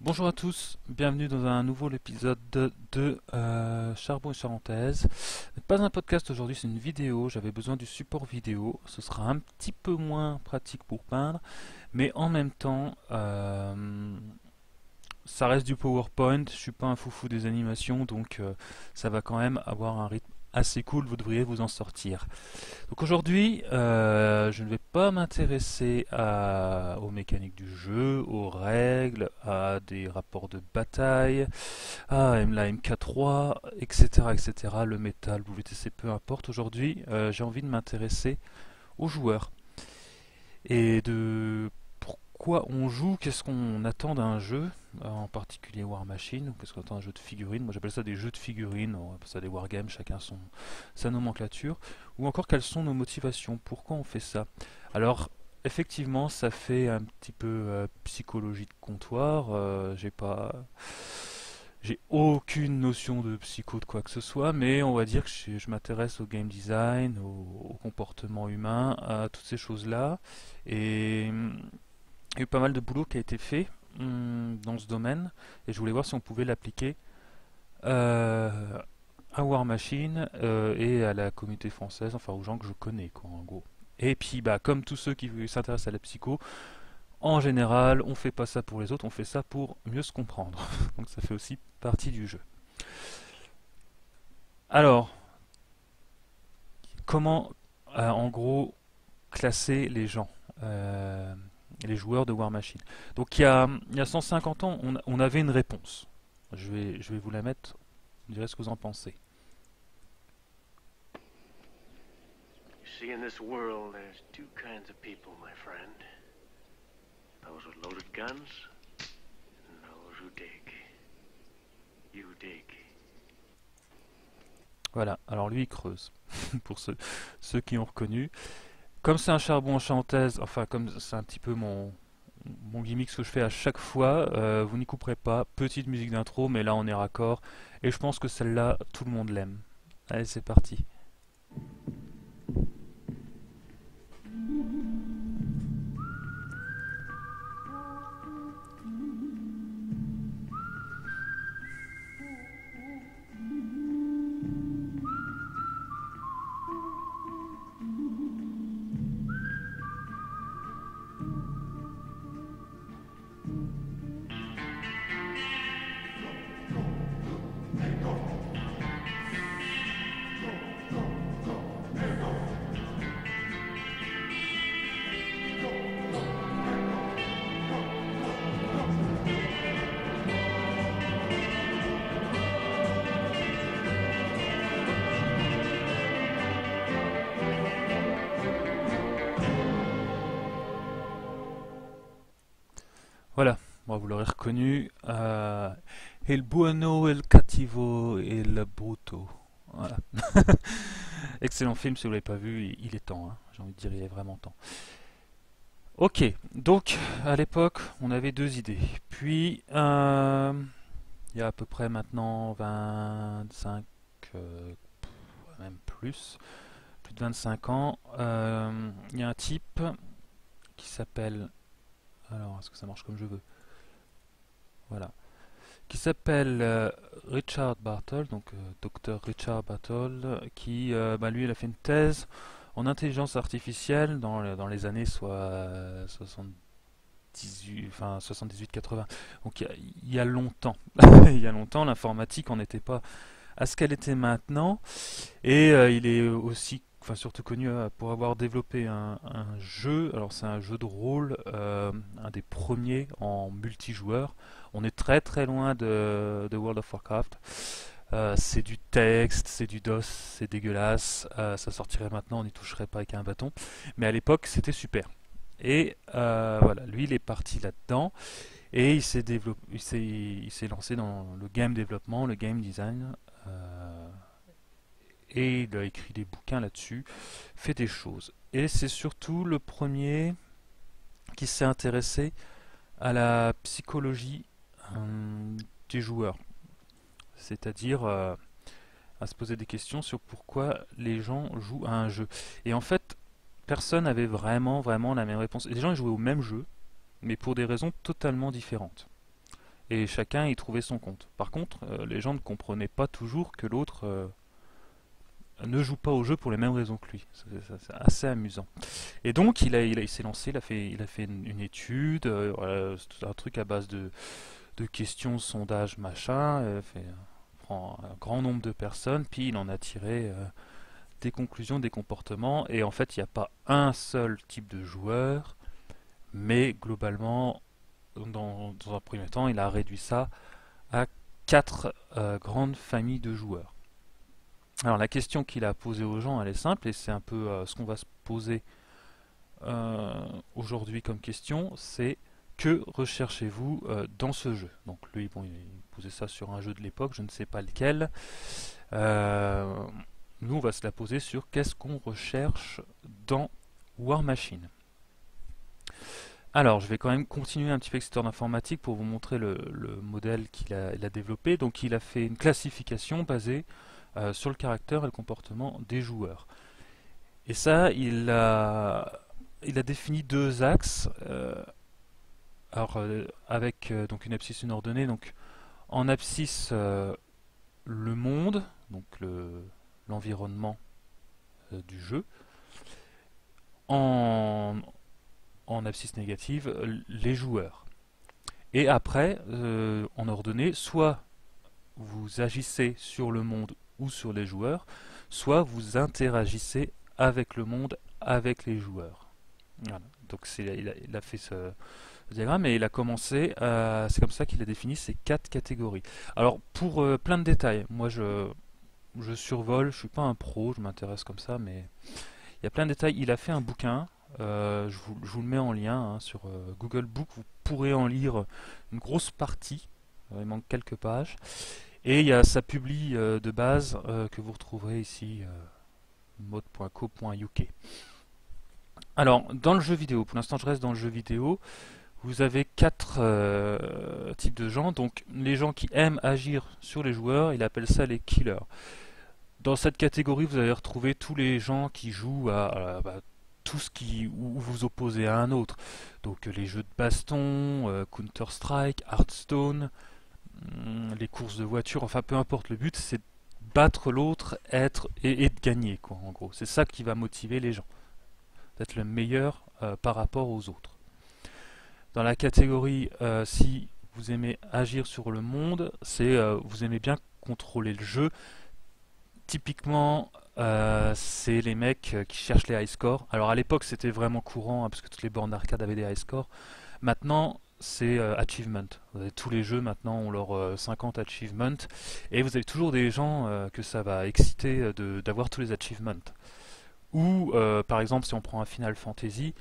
Bonjour à tous, bienvenue dans un nouveau épisode de Charbon et Charentaise. Pas un podcast aujourd'hui, c'est une vidéo, j'avais besoin du support vidéo. Ce sera un petit peu moins pratique pour peindre, mais en même temps, ça reste du PowerPoint, je suis pas un foufou des animations, donc ça va quand même avoir un rythme assez cool, vous devriez vous en sortir. Donc aujourd'hui, je ne vais pas m'intéresser aux mécaniques du jeu, aux règles, à des rapports de bataille, à la MK3, etc., etc., le métal, WTC, peu importe. Aujourd'hui, j'ai envie de m'intéresser aux joueurs et de pourquoi on joue, qu'est-ce qu'on attend d'un jeu, en particulier War Machine, ou qu'est-ce qu'on attend d'un jeu de figurines. Moi j'appelle ça des jeux de figurines, on appelle ça des wargames, chacun sa nomenclature, ou encore quelles sont nos motivations, pourquoi on fait ça. Alors effectivement ça fait un petit peu psychologie de comptoir, j'ai aucune notion de psycho de quoi que ce soit, mais on va dire que je m'intéresse au game design, au comportement humain, à toutes ces choses-là. Et il y a eu pas mal de boulot qui a été fait dans ce domaine, et je voulais voir si on pouvait l'appliquer euh, à War Machine et à la communauté française, enfin aux gens que je connais, quoi, en gros. Et puis, bah, comme tous ceux qui s'intéressent à la psycho, en général, on fait pas ça pour les autres, on fait ça pour mieux se comprendre. Donc ça fait aussi partie du jeu. Alors, comment, en gros, classer les joueurs de War Machine. Donc il y a 150 ans, on avait une réponse. Je vais vous la mettre, vous direz ce que vous en pensez. You see, in this world, there's two kinds of people, my friend. Those with loaded guns, and those who dig. You dig. Voilà, alors lui il creuse, pour ceux qui ont reconnu. Comme c'est un charbon en chantaise, enfin comme c'est un petit peu mon gimmick, ce que je fais à chaque fois, vous n'y couperez pas. Petite musique d'intro, mais là on est raccord. Et je pense que celle-là, tout le monde l'aime. Allez, c'est parti. Voilà, bon, vous l'aurez reconnu. El bueno, el cattivo et le bruto. Voilà. Excellent film, si vous l'avez pas vu, il est temps, hein. J'ai envie de dire, il est vraiment temps. Ok, donc à l'époque, on avait deux idées. Puis, il y a à peu près maintenant 25, même plus de 25 ans, il y a un type qui s'appelle... Alors, est-ce que ça marche comme je veux? Voilà. Qui s'appelle Richard Bartle, donc docteur Richard Bartle, qui, lui, il a fait une thèse en intelligence artificielle dans les années soit 78, enfin 78-80. Donc il y a longtemps. Il y a longtemps, l'informatique n'en était pas à ce qu'elle était maintenant. Et il est aussi, enfin surtout connu pour avoir développé un jeu. Alors c'est un jeu de rôle, un des premiers en multijoueur. On est très très loin de World of Warcraft. C'est du texte, c'est du DOS, c'est dégueulasse. Ça sortirait maintenant, on n'y toucherait pas avec un bâton. Mais à l'époque, c'était super. Et voilà, lui, il est parti là-dedans et il s'est lancé dans le game développement, le game design. Et il a écrit des bouquins là-dessus, fait des choses. Et c'est surtout le premier qui s'est intéressé à la psychologie des joueurs, c'est-à-dire à se poser des questions sur pourquoi les gens jouent à un jeu. Et en fait, personne n'avait vraiment la même réponse. Et les gens ils jouaient au même jeu, mais pour des raisons totalement différentes. et chacun y trouvait son compte. Par contre, les gens ne comprenaient pas toujours que l'autre ne joue pas au jeu pour les mêmes raisons que lui. C'est assez amusant. Et donc il s'est lancé, il a fait une étude, voilà, c'est un truc à base de questions, sondages, machin, prend un grand nombre de personnes, puis il en a tiré des conclusions, des comportements, et en fait il n'y a pas un seul type de joueur, mais globalement, dans un premier temps, il a réduit ça à quatre grandes familles de joueurs. Alors la question qu'il a posée aux gens, elle est simple, et c'est un peu ce qu'on va se poser aujourd'hui comme question, c'est que recherchez-vous dans ce jeu? Donc lui, bon, il posait ça sur un jeu de l'époque, je ne sais pas lequel. Nous, on va se la poser sur qu'est-ce qu'on recherche dans War Machine. Alors, je vais quand même continuer un petit peu avec cette histoire d'informatique pour vous montrer le modèle qu'il a développé. Donc, il a fait une classification basée sur le caractère et le comportement des joueurs. Et ça, il a défini deux axes. Avec donc une abscisse, une ordonnée. Donc, en abscisse, le monde, donc l'environnement du jeu. En abscisse négative, les joueurs. Et après, en ordonnée, soit vous agissez sur le monde ou sur les joueurs, soit vous interagissez avec le monde, avec les joueurs. Voilà. Donc il a fait ce diagramme et il a commencé, c'est comme ça qu'il a défini ces quatre catégories. Alors pour plein de détails, moi je survole, je suis pas un pro, je m'intéresse comme ça, mais il y a plein de détails. Il a fait un bouquin, je vous le mets en lien sur Google Book, vous pourrez en lire une grosse partie, il manque quelques pages. Et il y a sa publi de base que vous retrouverez ici, mode.co.uk. Alors, dans le jeu vidéo, pour l'instant je reste dans le jeu vidéo, vous avez quatre types de gens. Donc, les gens qui aiment agir sur les joueurs, il appelle ça les killers. Dans cette catégorie, vous allez retrouver tous les gens qui jouent à tout ce où vous opposez à un autre. Donc, les jeux de baston, Counter-Strike, Hearthstone, les courses de voiture, enfin peu importe, le but c'est de battre l'autre, et de gagner, quoi, en gros. C'est ça qui va motiver les gens, d'être le meilleur par rapport aux autres. Dans la catégorie si vous aimez agir sur le monde, c'est vous aimez bien contrôler le jeu. Typiquement, c'est les mecs qui cherchent les high scores. Alors à l'époque c'était vraiment courant parce que toutes les bornes d'arcade avaient des high scores. Maintenant c'est achievement. Vous avez tous les jeux maintenant ont leurs 50 achievements et vous avez toujours des gens que ça va exciter d'avoir tous les achievements. Ou par exemple si on prend un Final Fantasy,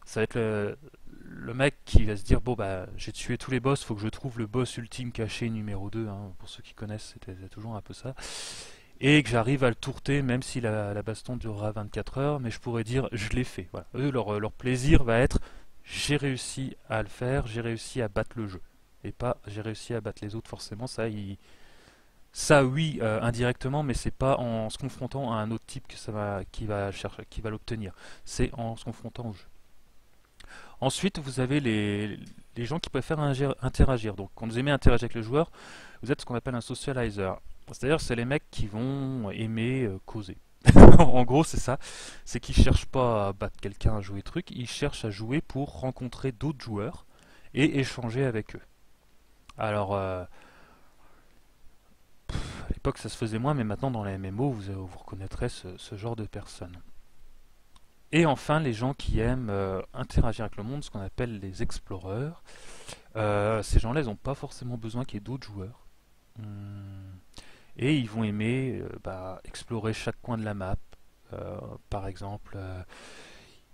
ça va être le mec qui va se dire bon bah j'ai tué tous les boss, faut que je trouve le boss ultime caché numéro 2, hein, pour ceux qui connaissent c'était toujours un peu ça, et que j'arrive à le tourter même si la baston durera 24 heures, mais je pourrais dire je l'ai fait. Voilà. Eux leur plaisir va être j'ai réussi à le faire, j'ai réussi à battre le jeu, et pas j'ai réussi à battre les autres. Forcément ça oui indirectement, mais c'est pas en se confrontant à un autre type que qui va l'obtenir, c'est en se confrontant au jeu. Ensuite, vous avez les gens qui préfèrent interagir. Donc, quand vous aimez interagir avec le joueur, vous êtes ce qu'on appelle un socializer. C'est-à-dire, c'est les mecs qui vont aimer causer. En gros, c'est ça. C'est qu'ils cherchent pas à battre quelqu'un, à jouer truc. Ils cherchent à jouer pour rencontrer d'autres joueurs et échanger avec eux. Alors, à l'époque, ça se faisait moins, mais maintenant, dans les MMO, vous reconnaîtrez ce genre de personnes. Et enfin, les gens qui aiment interagir avec le monde, ce qu'on appelle les explorers. Ces gens-là, ils n'ont pas forcément besoin qu'il y ait d'autres joueurs. Et ils vont aimer explorer chaque coin de la map. Par exemple,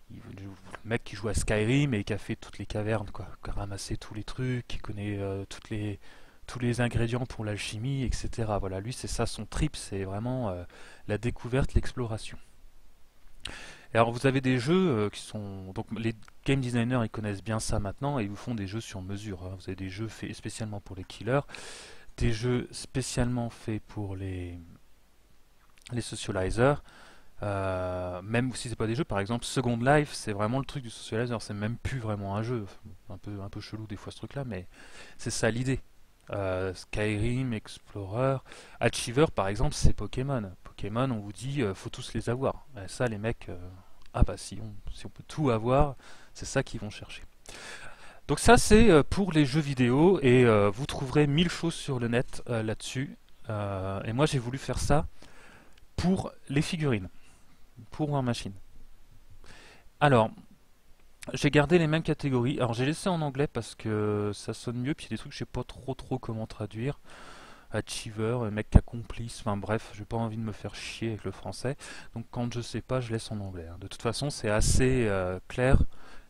le mec qui joue à Skyrim et qui a fait toutes les cavernes, quoi, qui a ramassé tous les trucs, qui connaît tous les ingrédients pour l'alchimie, etc. Voilà, lui, c'est ça son trip, c'est vraiment la découverte, l'exploration. Et alors vous avez des jeux qui sont... Donc les game designers ils connaissent bien ça maintenant et ils vous font des jeux sur mesure. Hein. Vous avez des jeux faits spécialement pour les killers, des jeux spécialement faits pour les socializers, Même si c'est pas des jeux, par exemple Second Life, c'est vraiment le truc du socializer, c'est même plus vraiment un jeu, un peu chelou des fois ce truc-là, mais c'est ça l'idée. Skyrim, Explorer, Achiever par exemple, c'est Pokémon. Pokémon, on vous dit, faut tous les avoir. Et ça, les mecs, ah bah si on peut tout avoir, c'est ça qu'ils vont chercher. Donc ça, c'est pour les jeux vidéo, et vous trouverez 1000 choses sur le net là-dessus. Et moi, j'ai voulu faire ça pour les figurines, pour War Machine. Alors, j'ai gardé les mêmes catégories. Alors, j'ai laissé en anglais parce que ça sonne mieux, puis il y a des trucs que je sais pas trop comment traduire. Achiever, mec accomplisse, enfin bref, j'ai pas envie de me faire chier avec le français. Donc quand je sais pas, je laisse en anglais. De toute façon, c'est assez clair.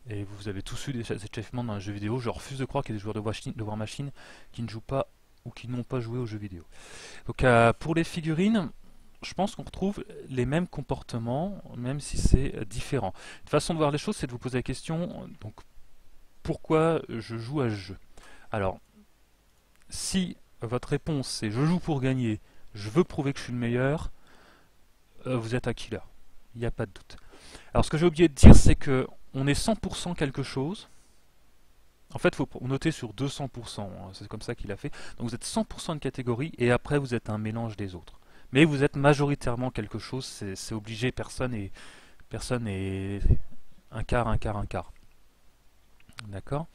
Et vous avez tous eu des achievements dans un jeu vidéo. Je refuse de croire qu'il y a des joueurs de War Machine qui ne jouent pas ou qui n'ont pas joué aux jeux vidéo. Donc pour les figurines, je pense qu'on retrouve les mêmes comportements, même si c'est différent. Une façon de voir les choses, c'est de vous poser la question, donc, pourquoi je joue à ce jeu? Alors, si votre réponse c'est je joue pour gagner, je veux prouver que je suis le meilleur, vous êtes un killer. Il n'y a pas de doute. Alors, ce que j'ai oublié de dire, c'est que on est 100% quelque chose. En fait, il faut noter sur 200%, c'est comme ça qu'il a fait. Donc vous êtes 100% de catégorie et après vous êtes un mélange des autres. Mais vous êtes majoritairement quelque chose, c'est obligé, personne est un quart, un quart, un quart. D'accord?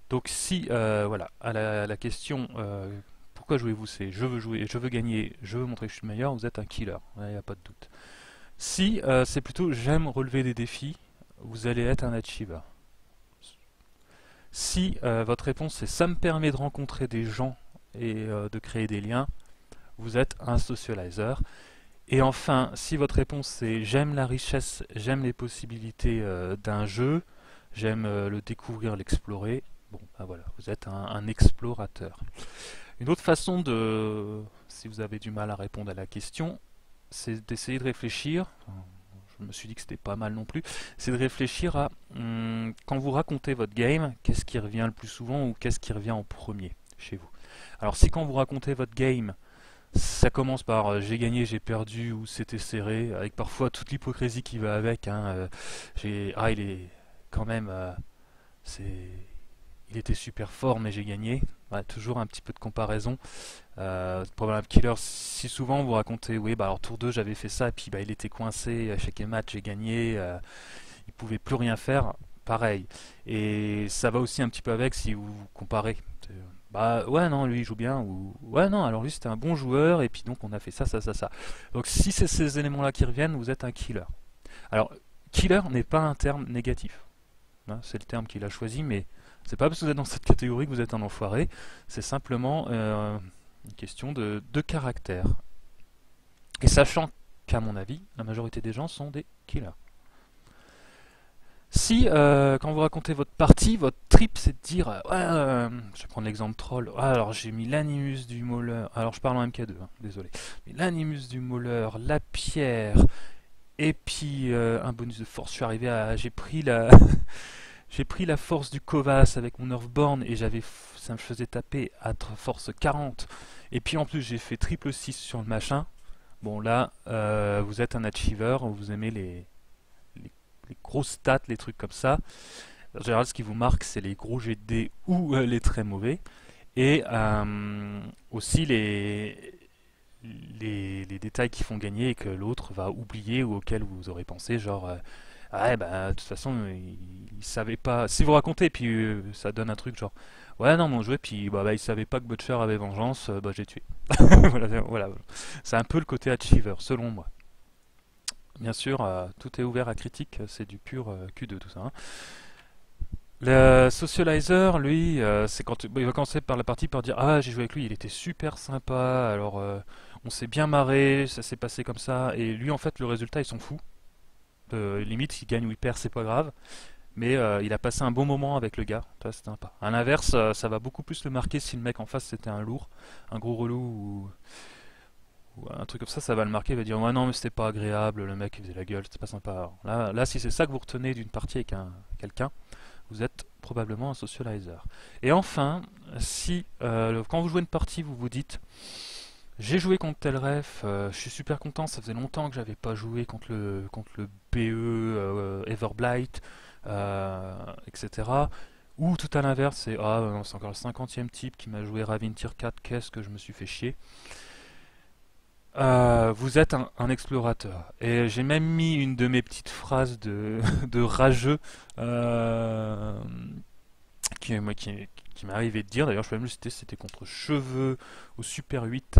Donc si, voilà, à la question, pourquoi jouez-vous? C'est je veux jouer, je veux gagner, je veux montrer que je suis le meilleur, vous êtes un killer, il n'y a pas de doute. Si c'est plutôt j'aime relever des défis, vous allez être un achiever. Si votre réponse est ça me permet de rencontrer des gens et de créer des liens, vous êtes un socializer. Et enfin, si votre réponse est j'aime la richesse, j'aime les possibilités d'un jeu, j'aime le découvrir, l'explorer, bon, ben voilà, vous êtes un explorateur. Une autre façon de, si vous avez du mal à répondre à la question, c'est d'essayer de réfléchir. Je me suis dit que c'était pas mal non plus. C'est de réfléchir à quand vous racontez votre game, qu'est-ce qui revient le plus souvent ou qu'est-ce qui revient en premier chez vous. Alors si quand vous racontez votre game, ça commence par j'ai gagné, j'ai perdu ou c'était serré, avec parfois toute l'hypocrisie qui va avec. Hein, il est quand même, il était super fort, mais j'ai gagné. Ouais, toujours un petit peu de comparaison. Problème Killer, si souvent vous racontez, oui, bah alors tour 2 j'avais fait ça, et puis bah, il était coincé, à chaque match j'ai gagné, il pouvait plus rien faire, pareil. Et ça va aussi un petit peu avec si vous comparez. Bah ouais, non, lui il joue bien, ou ouais, non, alors lui c'était un bon joueur, et puis donc on a fait ça, ça, ça, ça. Donc si c'est ces éléments-là qui reviennent, vous êtes un killer. Alors, killer n'est pas un terme négatif. Hein, c'est le terme qu'il a choisi, mais c'est pas parce que vous êtes dans cette catégorie que vous êtes un enfoiré, c'est simplement une question de caractère. Et sachant qu'à mon avis, la majorité des gens sont des killers. Si, quand vous racontez votre partie, votre trip, c'est de dire, ouais, je vais prendre l'exemple troll, ouais, alors j'ai mis l'animus du Mauler, alors je parle en MK2, hein, désolé, mais l'animus du Mauler, la pierre, et puis un bonus de force, je suis arrivé à, j'ai pris la, j'ai pris la force du Kovas avec mon Earthborn, et ça me faisait taper à force 40, et puis en plus j'ai fait triple 6 sur le machin. Bon là, vous êtes un achiever, vous aimez les grosses stats, les trucs comme ça. En général, ce qui vous marque, c'est les gros jets de dés ou les très mauvais. Et aussi les détails qui font gagner et que l'autre va oublier ou auxquels vous aurez pensé, genre ouais bah de toute façon il savait pas. Si vous racontez puis ça donne un truc genre ouais non mon jouet puis bah il savait pas que Butcher avait vengeance, bah j'ai tué. Voilà. C'est un peu le côté achiever selon moi. Bien sûr, tout est ouvert à critique, c'est du pur Q2 tout ça. Hein. Le socializer, lui, c'est quand il va commencer par la partie par dire ah j'ai joué avec lui, il était super sympa, alors on s'est bien marré, ça s'est passé comme ça, et lui en fait le résultat il s'en fout. Limite s'il gagne ou il perd c'est pas grave, mais il a passé un bon moment avec le gars, ça c'est sympa. À l'inverse, ça va beaucoup plus le marquer si le mec en face c'était un lourd, un gros relou ou un truc comme ça va le marquer, il va dire ouais non mais c'était pas agréable, le mec il faisait la gueule, c'était pas sympa. Alors, là si c'est ça que vous retenez d'une partie avec quelqu'un, vous êtes probablement un socializer. Et enfin, si quand vous jouez une partie, vous vous dites J'ai joué contre Telref, je suis super content, ça faisait longtemps que j'avais pas joué contre le BE Everblight, etc. Ou tout à l'inverse, c'est non, c'est encore le 50e type qui m'a joué Ravin Tier 4, qu'est-ce que je me suis fait chier. Vous êtes un explorateur. Et j'ai même mis une de mes petites phrases de rageux qui m'est arrivé de dire. D'ailleurs, je peux même le citer, c'était contre Cheveux au Super 8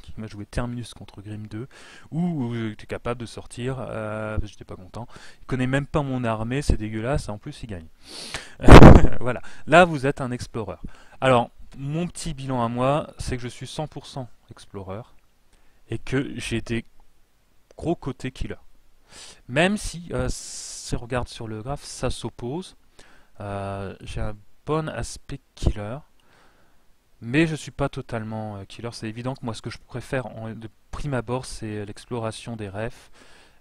qui m'a joué Terminus contre Grim 2 où j'étais capable de sortir. J'étais pas content. Il connaît même pas mon armée, c'est dégueulasse. En plus, il gagne. Voilà. Là, vous êtes un explorer. Alors, mon petit bilan à moi, c'est que je suis 100% explorer et que j'ai des gros côtés killer. Même si on regarde sur le graphe, ça s'oppose. J'ai un bon aspect killer, mais je suis pas totalement killer. C'est évident que moi, ce que je préfère de prime abord, c'est l'exploration des refs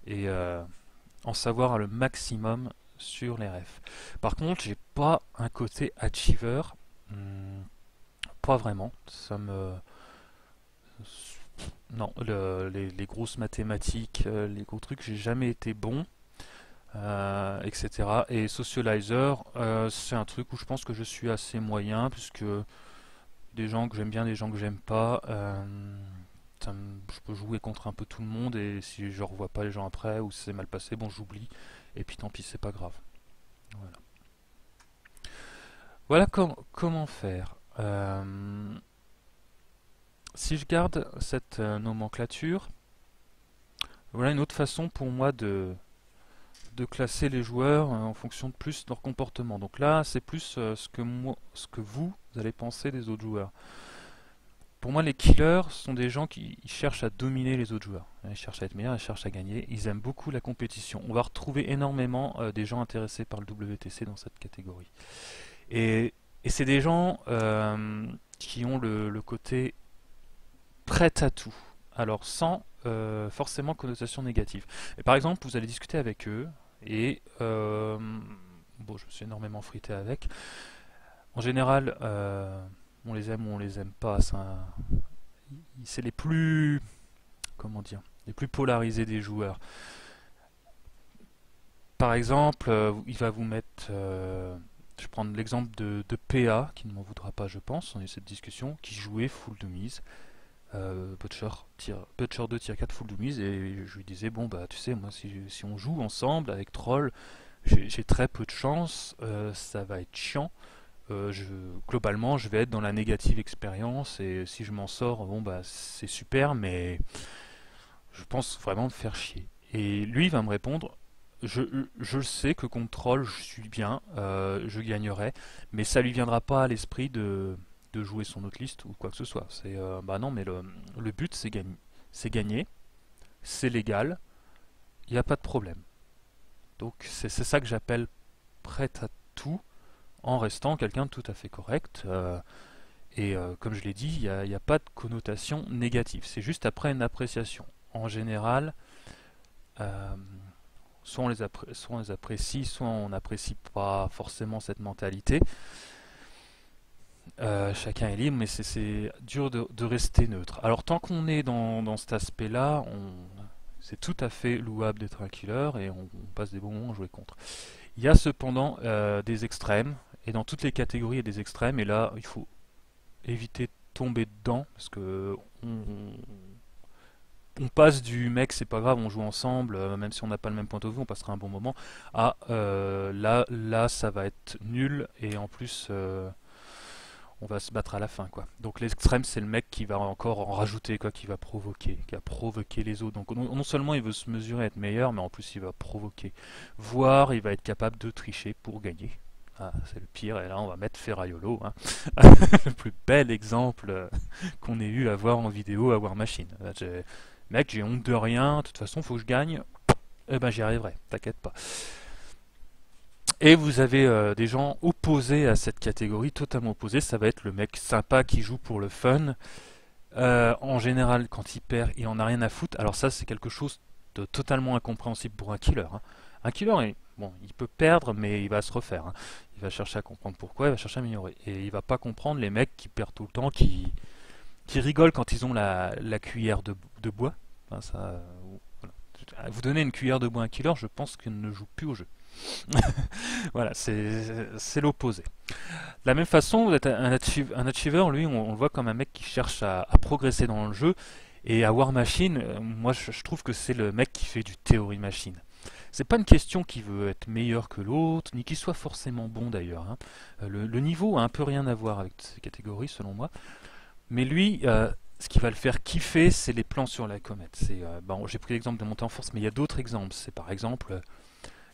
et en savoir le maximum sur les refs. Par contre, j'ai pas un côté achiever, pas vraiment. Ça me non, les grosses mathématiques, les gros trucs, j'ai jamais été bon, etc. Et Socializer, c'est un truc où je pense que je suis assez moyen, puisque des gens que j'aime bien, des gens que j'aime pas, je peux jouer contre un peu tout le monde, et si je revois pas les gens après, ou si c'est mal passé, bon, j'oublie, et puis tant pis, c'est pas grave. Voilà, voilà comment faire. Si je garde cette nomenclature, voilà une autre façon pour moi de classer les joueurs en fonction de plus de leur comportement. Donc là, c'est plus ce que vous allez penser des autres joueurs. Pour moi, les killers sont des gens qui cherchent à dominer les autres joueurs. Ils cherchent à être meilleurs, ils cherchent à gagner. Ils aiment beaucoup la compétition. On va retrouver énormément des gens intéressés par le WTC dans cette catégorie. Et c'est des gens qui ont le côté prêt à tout. Alors sans forcément connotation négative. Et par exemple, vous allez discuter avec eux et bon, je me suis énormément frité avec. En général, on les aime ou on les aime pas. C'est les plus, comment dire, les plus polarisés des joueurs. Par exemple, il va vous mettre, je vais prendre l'exemple de PA, qui ne m'en voudra pas, je pense, on a eu cette discussion, qui jouait full de mise. Butcher 2 tier 4 full de mise, et je lui disais bon bah tu sais moi si on joue ensemble avec Troll, j'ai très peu de chance, ça va être chiant. Globalement, je vais être dans la négative expérience, et si je m'en sors, bon bah c'est super, mais je pense vraiment me faire chier. Et lui il va me répondre, je, je sais que contre Troll je suis bien, je gagnerai, mais ça lui viendra pas à l'esprit de jouer son autre liste ou quoi que ce soit. C'est bah non, mais le but c'est gagner, c'est légal, il n'y a pas de problème. Donc c'est ça que j'appelle prêt à tout, en restant quelqu'un de tout à fait correct. Comme je l'ai dit, il n'y a pas de connotation négative. C'est juste après une appréciation. En général, euh, soit on les apprécie, soit on n'apprécie pas forcément cette mentalité. Chacun est libre, mais c'est dur de rester neutre. Alors tant qu'on est dans cet aspect-là, c'est tout à fait louable d'être un killer et on passe des bons moments à jouer contre. Il y a cependant des extrêmes, et dans toutes les catégories il y a des extrêmes, et là il faut éviter de tomber dedans, parce que on passe du mec c'est pas grave, on joue ensemble, même si on n'a pas le même point de vue, on passera un bon moment, à là ça va être nul, et en plus on va se battre à la fin quoi. Donc l'extrême c'est le mec qui va encore en rajouter quoi, qui va provoquer, qui a provoqué les autres. Donc non seulement il veut se mesurer à être meilleur, mais en plus il va provoquer. Voire il va être capable de tricher pour gagner. Ah, c'est le pire, et là on va mettre Ferraiolo, hein. Le plus bel exemple qu'on ait eu à voir en vidéo à War Machine. Mec, j'ai honte de rien, de toute façon faut que je gagne, eh ben j'y arriverai, t'inquiète pas. Et vous avez des gens opposés à cette catégorie, totalement opposés. Ça va être le mec sympa qui joue pour le fun. En général, quand il perd, il en a rien à foutre. Alors ça, c'est quelque chose de totalement incompréhensible pour un killer, hein. Un killer, bon, il peut perdre, mais il va se refaire, hein. Il va chercher à comprendre pourquoi, il va chercher à améliorer. Et il va pas comprendre les mecs qui perdent tout le temps, qui qui rigolent quand ils ont la cuillère de bois. Enfin, ça, voilà. Vous donnez une cuillère de bois à un killer, je pense qu'il ne joue plus au jeu. Voilà, c'est l'opposé. De la même façon, vous êtes un achiever, lui, on le voit comme un mec qui cherche à progresser dans le jeu. Et à War Machine, moi je trouve que c'est le mec qui fait du théorie machine. C'est pas une question qui veut être meilleur que l'autre, ni qu'il soit forcément bon d'ailleurs, hein. Le niveau a un peu rien à voir avec ces catégories selon moi. Mais lui, ce qui va le faire kiffer, c'est les plans sur la comète. Bon, j'ai pris l'exemple de monter en force, mais il y a d'autres exemples. C'est par exemple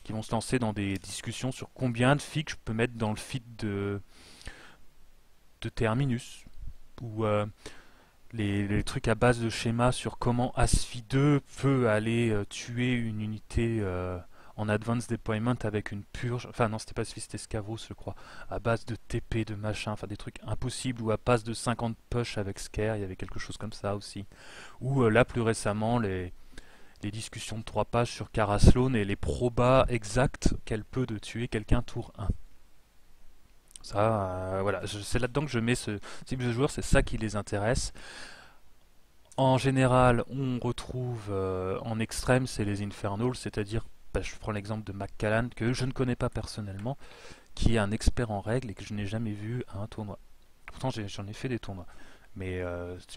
qui vont se lancer dans des discussions sur combien de figues je peux mettre dans le feed de Terminus, ou les trucs à base de schéma sur comment ASFI2 peut aller tuer une unité en advanced deployment avec une purge. Enfin non, c'était pas ASFI, c'était Scavos, je crois, à base de TP, de machin, enfin des trucs impossibles, ou à base de 50 push avec Scare, il y avait quelque chose comme ça aussi. Ou là plus récemment les discussions de 3 pages sur Cara Sloan et les probas exacts qu'elle peut de tuer quelqu'un tour 1. Ça, voilà, c'est là-dedans que je mets ce type de joueurs, c'est ça qui les intéresse. En général, on retrouve en extrême, c'est les Infernals, c'est-à-dire, bah, je prends l'exemple de McCallan, que je ne connais pas personnellement, qui est un expert en règles et que je n'ai jamais vu à un tournoi. Pourtant, j'en ai fait des tournois. Mais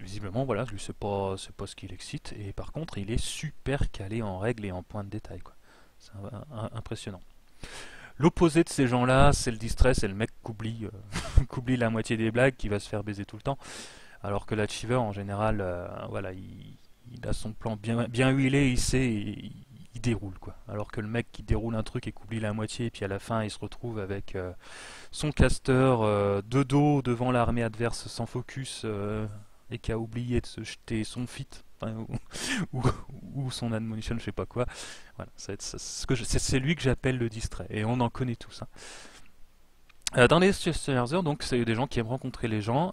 visiblement, voilà, lui, c'est pas ce qui l'excite. Et par contre, il est super calé en règles et en points de détail, quoi. C'est impressionnant. L'opposé de ces gens-là, c'est le distress, c'est le mec qu'oublie la moitié des blagues, qui va se faire baiser tout le temps. Alors que l'achiever, en général, voilà, il a son plan bien huilé, il sait, il déroule, quoi. Alors que le mec qui déroule un truc et qu'oublie la moitié, et puis à la fin, il se retrouve avec son caster de dos devant l'armée adverse sans focus et qui a oublié de se jeter son fit. Enfin, ou, ou son admonition, je sais pas quoi. Voilà, c'est lui que j'appelle le distrait, et on en connaît tous, hein. Dans les Chasers, donc c'est des gens qui aiment rencontrer les gens.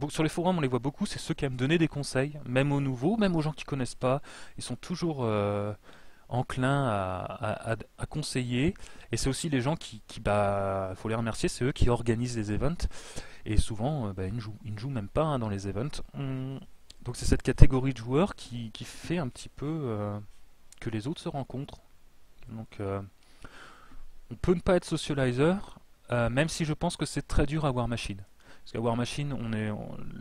Sur les forums, on les voit beaucoup. C'est ceux qui aiment donner des conseils, même aux nouveaux, même aux gens qui connaissent pas. Ils sont toujours enclins à conseiller. Et c'est aussi les gens bah, faut les remercier. C'est eux qui organisent les events. Et souvent, bah, ils ne jouent même pas, hein, dans les events. Donc c'est cette catégorie de joueurs qui fait un petit peu que les autres se rencontrent. Donc on peut ne pas être socializer. Même si je pense que c'est très dur à War Machine. Parce qu'à War Machine,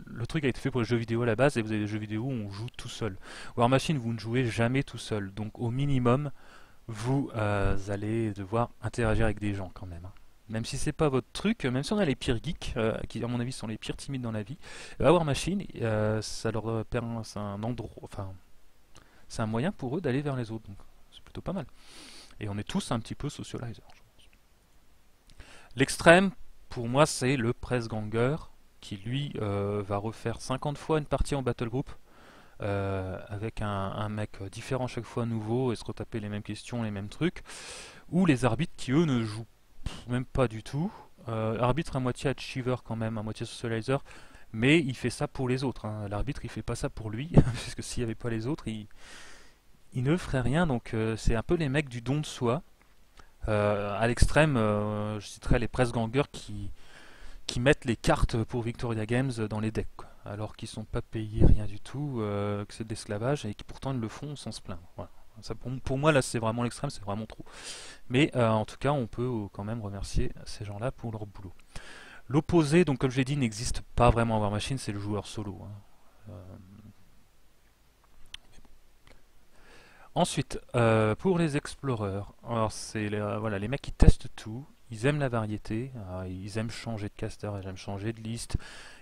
le truc a été fait pour les jeux vidéo à la base, et vous avez des jeux vidéo où on joue tout seul. War Machine, vous ne jouez jamais tout seul. Donc au minimum, vous allez devoir interagir avec des gens quand même, hein. Même si c'est pas votre truc, même si on a les pires geeks, qui à mon avis sont les pires timides dans la vie, à War Machine, ça leur permet, c'est un endroit, enfin, c'est un moyen pour eux d'aller vers les autres. Donc c'est plutôt pas mal. Et on est tous un petit peu socializer. L'extrême, pour moi, c'est le press ganger qui, lui, va refaire 50 fois une partie en battle group avec un mec différent chaque fois, nouveau, et se retaper les mêmes questions, les mêmes trucs. Ou les arbitres qui, eux, ne jouent même pas du tout. Arbitre à moitié achiever quand même, à moitié socializer, mais il fait ça pour les autres, hein. L'arbitre, il fait pas ça pour lui, puisque s'il n'y avait pas les autres, il ne ferait rien. Donc c'est un peu les mecs du don de soi. À l'extrême, je citerai les press gangers qui mettent les cartes pour Victoria Games dans les decks, quoi, alors qu'ils sont pas payés rien du tout, que c'est de l'esclavage, et qui pourtant ils le font sans se plaindre. Voilà. Ça, pour moi, là, c'est vraiment l'extrême, c'est vraiment trop. Mais en tout cas, on peut quand même remercier ces gens-là pour leur boulot. L'opposé, donc comme je l'ai dit, n'existe pas vraiment en War Machine, c'est le joueur solo, hein. Ensuite, pour les explorers, alors c'est voilà, les mecs qui testent tout, ils aiment la variété, ils aiment changer de caster, ils aiment changer de liste,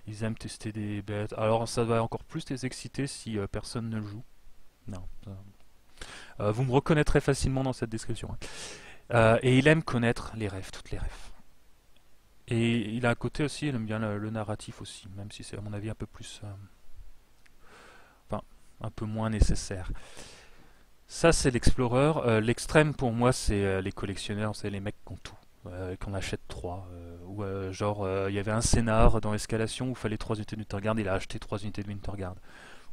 ils aiment tester des bêtes. Alors ça va encore plus les exciter si personne ne le joue. Non, vous me reconnaîtrez facilement dans cette description, hein. Et il aime connaître les refs, toutes les refs. Et il a un côté aussi, il aime bien le narratif aussi, même si c'est à mon avis un peu plus, enfin, un peu moins nécessaire. Ça, c'est l'explorer. L'extrême pour moi, c'est les collectionneurs, c'est les mecs qui ont tout, qu'on achète 3. Ou genre, il y avait un scénar dans Escalation où il fallait 3 unités de Winterguard, il a acheté 3 unités de Winterguard.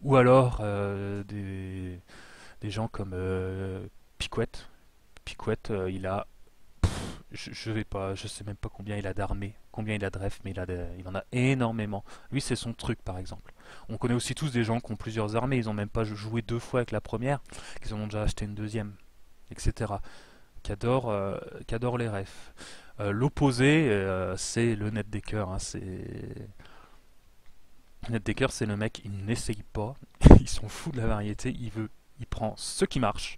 Ou alors des gens comme Piquet. Piquet, il a. Je vais pas, je sais même pas combien il a d'armées. combien il a de refs, mais il en a énormément. Lui, c'est son truc, par exemple. On connaît aussi tous des gens qui ont plusieurs armées, ils ont même pas joué 2 fois avec la première, qu'ils en ont déjà acheté une deuxième, etc. Qui adore les refs. L'opposé, c'est le netdecker. Hein, netdecker, c'est le mec, il n'essaye pas, il s'en fout de la variété, il prend ce qui marche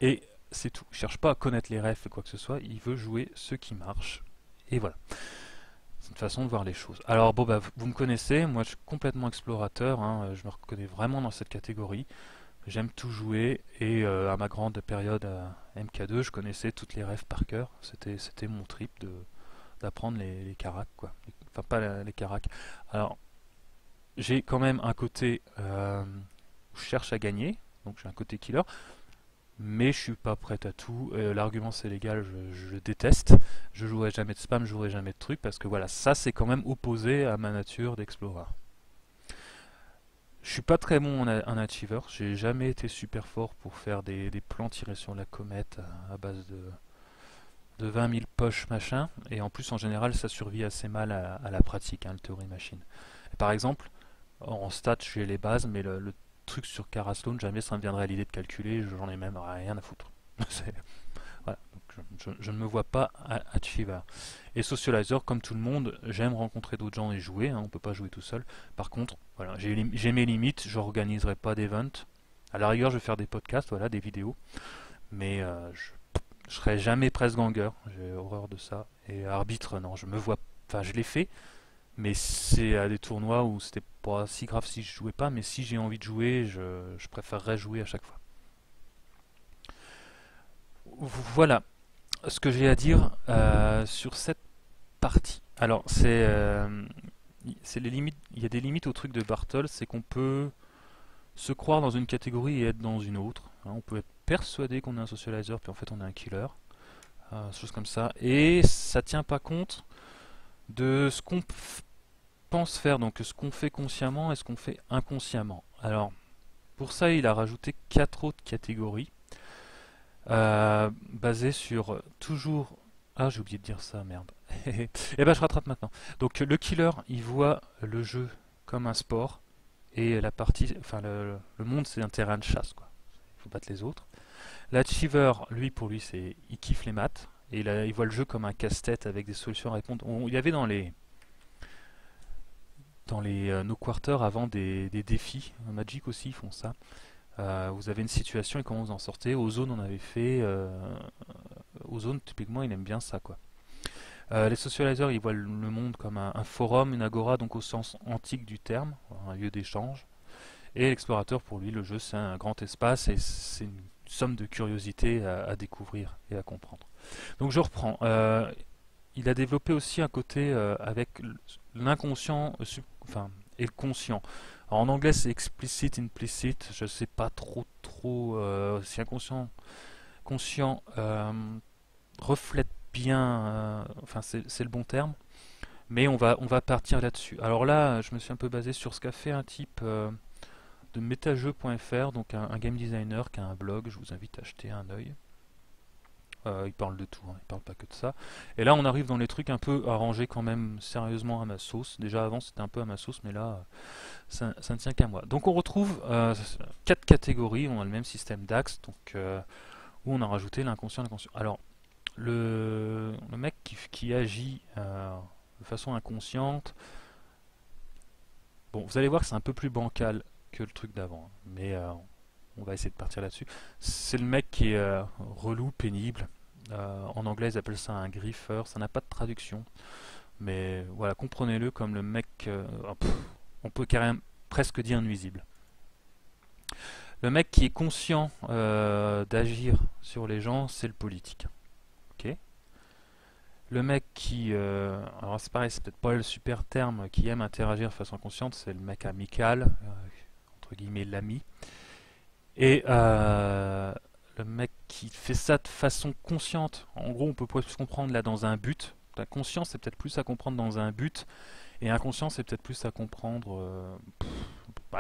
et c'est tout. Il cherche pas à connaître les refs et quoi que ce soit, il veut jouer ce qui marche. Et voilà. C'est une façon de voir les choses. Alors bon, bah, vous me connaissez, moi je suis complètement explorateur, hein, je me reconnais vraiment dans cette catégorie. J'aime tout jouer et à ma grande période à MK2, je connaissais toutes les refs par cœur. C'était mon trip d'apprendre les caracs, quoi. Enfin, pas les caracs. Alors, j'ai quand même un côté où je cherche à gagner, donc j'ai un côté killer, mais je suis pas prêt à tout. L'argument c'est légal, je déteste. Je jouerai jamais de spam, je jouerai jamais de trucs, parce que voilà, ça c'est quand même opposé à ma nature d'explorer. Je suis pas très bon en achiever, j'ai jamais été super fort pour faire des plans tirés sur la comète à base de 20 000 poches machin, et en plus en général ça survit assez mal à la pratique, hein, le théorie machine. Et par exemple, en stats j'ai les bases, mais le truc sur Karasloan, jamais ça me viendrait à l'idée de calculer, j'en ai même rien à foutre. Voilà, donc je ne me vois pas achiever. Et socializer, comme tout le monde, j'aime rencontrer d'autres gens et jouer, hein, on peut pas jouer tout seul. Par contre, voilà, j'ai mes limites, j'organiserai pas d'event. À la rigueur, je vais faire des podcasts, voilà, des vidéos, mais je serai jamais presse ganger, j'ai horreur de ça. Et arbitre, non, je me vois, enfin je l'ai fait, mais c'est à des tournois où c'était pas si grave si je jouais pas, mais si j'ai envie de jouer, je préférerais jouer à chaque fois. Voilà ce que j'ai à dire sur cette partie. Alors c'est les limites, il y a des limites au truc de Bartol, c'est qu'on peut se croire dans une catégorie et être dans une autre. Hein, on peut être persuadé qu'on est un socializer, puis en fait on est un killer, choses comme ça. Et ça tient pas compte de ce qu'on pense faire, donc ce qu'on fait consciemment et ce qu'on fait inconsciemment. Alors pour ça, il a rajouté 4 autres catégories basées sur toujours. Ah, j'ai oublié de dire ça, merde. Et ben je rattrape maintenant. Donc le killer, il voit le jeu comme un sport et la partie, enfin le monde, c'est un terrain de chasse, quoi. Il faut battre les autres. L'achiever, lui, pour lui, c'est il kiffe les maths et il voit le jeu comme un casse-tête avec des solutions à répondre. Il y avait dans les no quarters avant des défis. Magic aussi, ils font ça. Vous avez une situation et comment vous en sortez. Ozone, on avait fait. Ozone, typiquement, il aime bien ça, quoi. Les socializers, ils voient le monde comme un forum, une agora, donc au sens antique du terme, un lieu d'échange. Et l'explorateur, pour lui, le jeu, c'est un grand espace et c'est une somme de curiosité à découvrir et à comprendre. Donc je reprends. Il a développé aussi un côté avec l'inconscient enfin, et le conscient. Alors, en anglais, c'est explicit, implicit. Je ne sais pas trop si inconscient, conscient reflète bien, enfin c'est le bon terme, mais on va partir là-dessus. Alors là, je me suis un peu basé sur ce qu'a fait un type de metajeu.fr, donc un game designer qui a un blog, je vous invite à jeter un œil. Il parle de tout, hein, il parle pas que de ça. Et là, on arrive dans les trucs un peu arrangés quand même sérieusement à ma sauce. Déjà avant, c'était un peu à ma sauce, mais là, ça ne tient qu'à moi. Donc on retrouve 4 catégories, on a le même système d'Axe, donc où on a rajouté l'inconscient, l'inconscient. Alors, le mec qui agit de façon inconsciente, bon, vous allez voir que c'est un peu plus bancal que le truc d'avant, hein, mais on va essayer de partir là-dessus. C'est le mec qui est relou, pénible. En anglais, ils appellent ça un griffer. Ça n'a pas de traduction. Mais voilà, comprenez-le comme le mec, on peut carrément presque dire nuisible. Le mec qui est conscient d'agir sur les gens, c'est le politique. Ok. Le mec qui, alors c'est pareil, c'est peut-être pas le super terme, qui aime interagir de façon consciente, c'est le mec amical, entre guillemets l'ami. Et le mec qui fait ça de façon consciente, en gros on peut plus comprendre là dans un but. La conscience c'est peut-être plus à comprendre dans un but, et inconscient c'est peut-être plus à comprendre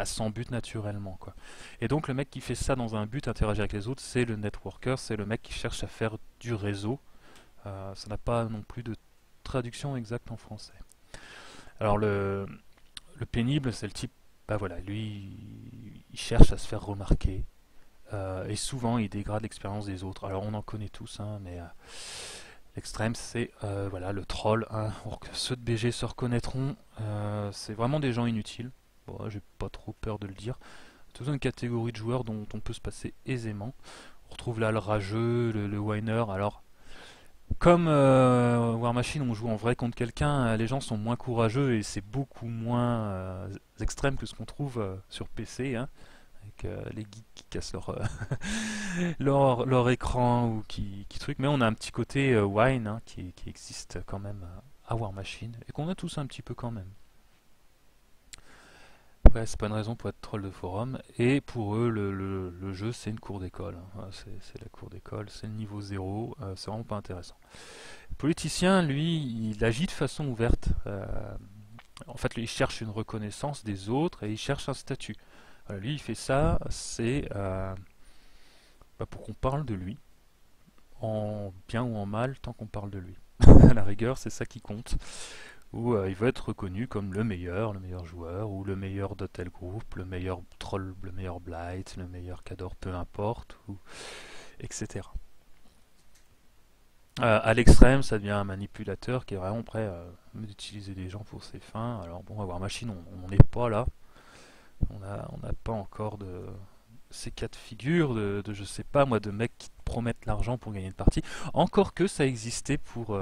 sans but naturellement, quoi. Et donc le mec qui fait ça dans un but, interagir avec les autres, c'est le networker, c'est le mec qui cherche à faire du réseau. Ça n'a pas non plus de traduction exacte en français. Alors le pénible, c'est le type, bah voilà, lui, il cherche à se faire remarquer. Et souvent, il dégrade l'expérience des autres. Alors, on en connaît tous, hein, mais l'extrême, c'est voilà, le troll. Hein. Ceux de BG se reconnaîtront. C'est vraiment des gens inutiles. Bon, j'ai pas trop peur de le dire. C'est une catégorie de joueurs dont on peut se passer aisément. On retrouve là le rageux, le whiner. Alors, comme War Machine, on joue en vrai contre quelqu'un, les gens sont moins courageux et c'est beaucoup moins extrême que ce qu'on trouve sur PC. Hein, avec les geeks qui cassent leur écran ou qui truc. Mais on a un petit côté wine hein, qui existe quand même à War Machine et qu'on a tous un petit peu quand même. Ouais, c'est pas une raison pour être troll de forum. Et pour eux, le jeu, c'est une cour d'école. Hein. C'est la cour d'école, c'est le niveau 0. C'est vraiment pas intéressant. Le politicien, lui, il agit de façon ouverte. En fait, lui, il cherche une reconnaissance des autres et il cherche un statut. Voilà, lui, il fait ça, c'est pour qu'on parle de lui, en bien ou en mal, tant qu'on parle de lui. À la rigueur, c'est ça qui compte. Ou il veut être reconnu comme le meilleur joueur, ou le meilleur de tel groupe, le meilleur troll, le meilleur blight, le meilleur cador, peu importe, ou, etc. À l'extrême, ça devient un manipulateur qui est vraiment prêt à utiliser des gens pour ses fins. Alors bon, à War Machine, on n'en est pas là. On n'a pas encore de ces cas de figure de je sais pas moi de mecs qui te promettent l'argent pour gagner une partie. Encore que ça existait pour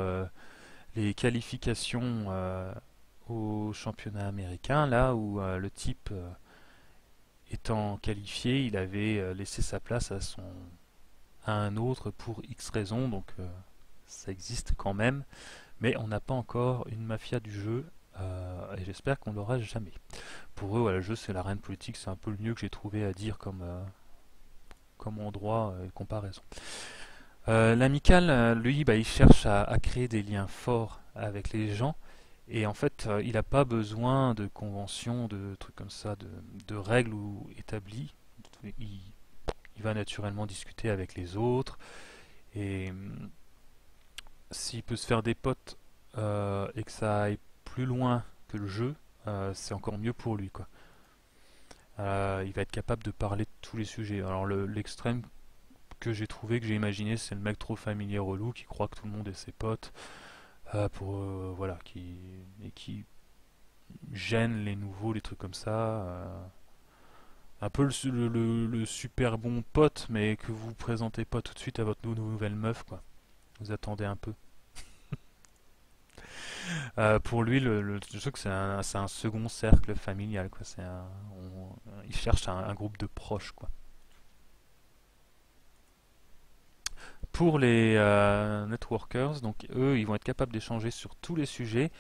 les qualifications au championnat américain, là où le type étant qualifié, il avait laissé sa place à un autre pour X raisons, donc ça existe quand même, mais on n'a pas encore une mafia du jeu, et j'espère qu'on l'aura jamais. Pour eux, voilà, le jeu c'est l'arène politique, c'est un peu le mieux que j'ai trouvé à dire comme endroit et comparaison. L'amical, lui, bah, il cherche à créer des liens forts avec les gens. Et en fait, il n'a pas besoin de conventions, de trucs comme ça, de règles ou établies. Il va naturellement discuter avec les autres. Et s'il peut se faire des potes et que ça aille plus loin que le jeu, c'est encore mieux pour lui, quoi. Il va être capable de parler de tous les sujets. Alors l'extrême que j'ai trouvé, que j'ai imaginé, c'est le mec trop familier relou qui croit que tout le monde est ses potes, voilà, qui gêne les nouveaux, les trucs comme ça. Un peu le super bon pote, mais que vous présentez pas tout de suite à votre nouvelle meuf, quoi. Vous attendez un peu. Pour lui, je sais que c'est un second cercle familial, quoi. Il cherche un groupe de proches, quoi. Pour les networkers, donc eux, ils vont être capables d'échanger sur tous les sujets,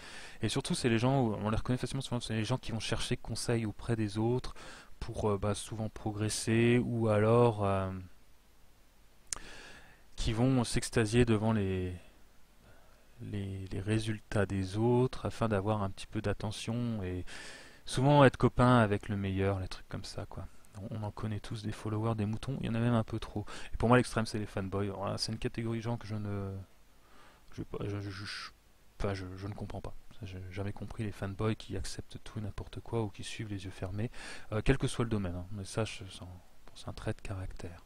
et surtout, c'est les gens, on les reconnaît facilement, souvent, c'est les gens qui vont chercher conseil auprès des autres pour souvent progresser, ou alors qui vont s'extasier devant les résultats des autres afin d'avoir un petit peu d'attention et souvent être copain avec le meilleur, les trucs comme ça, quoi. On en connaît tous des followers, des moutons, il y en a même un peu trop. Et pour moi, l'extrême, c'est les fanboys. Voilà, c'est une catégorie de gens que je ne. Je ne comprends pas. J'ai jamais compris les fanboys qui acceptent tout et n'importe quoi ou qui suivent les yeux fermés, quel que soit le domaine. Hein. Mais ça, c'est un trait de caractère.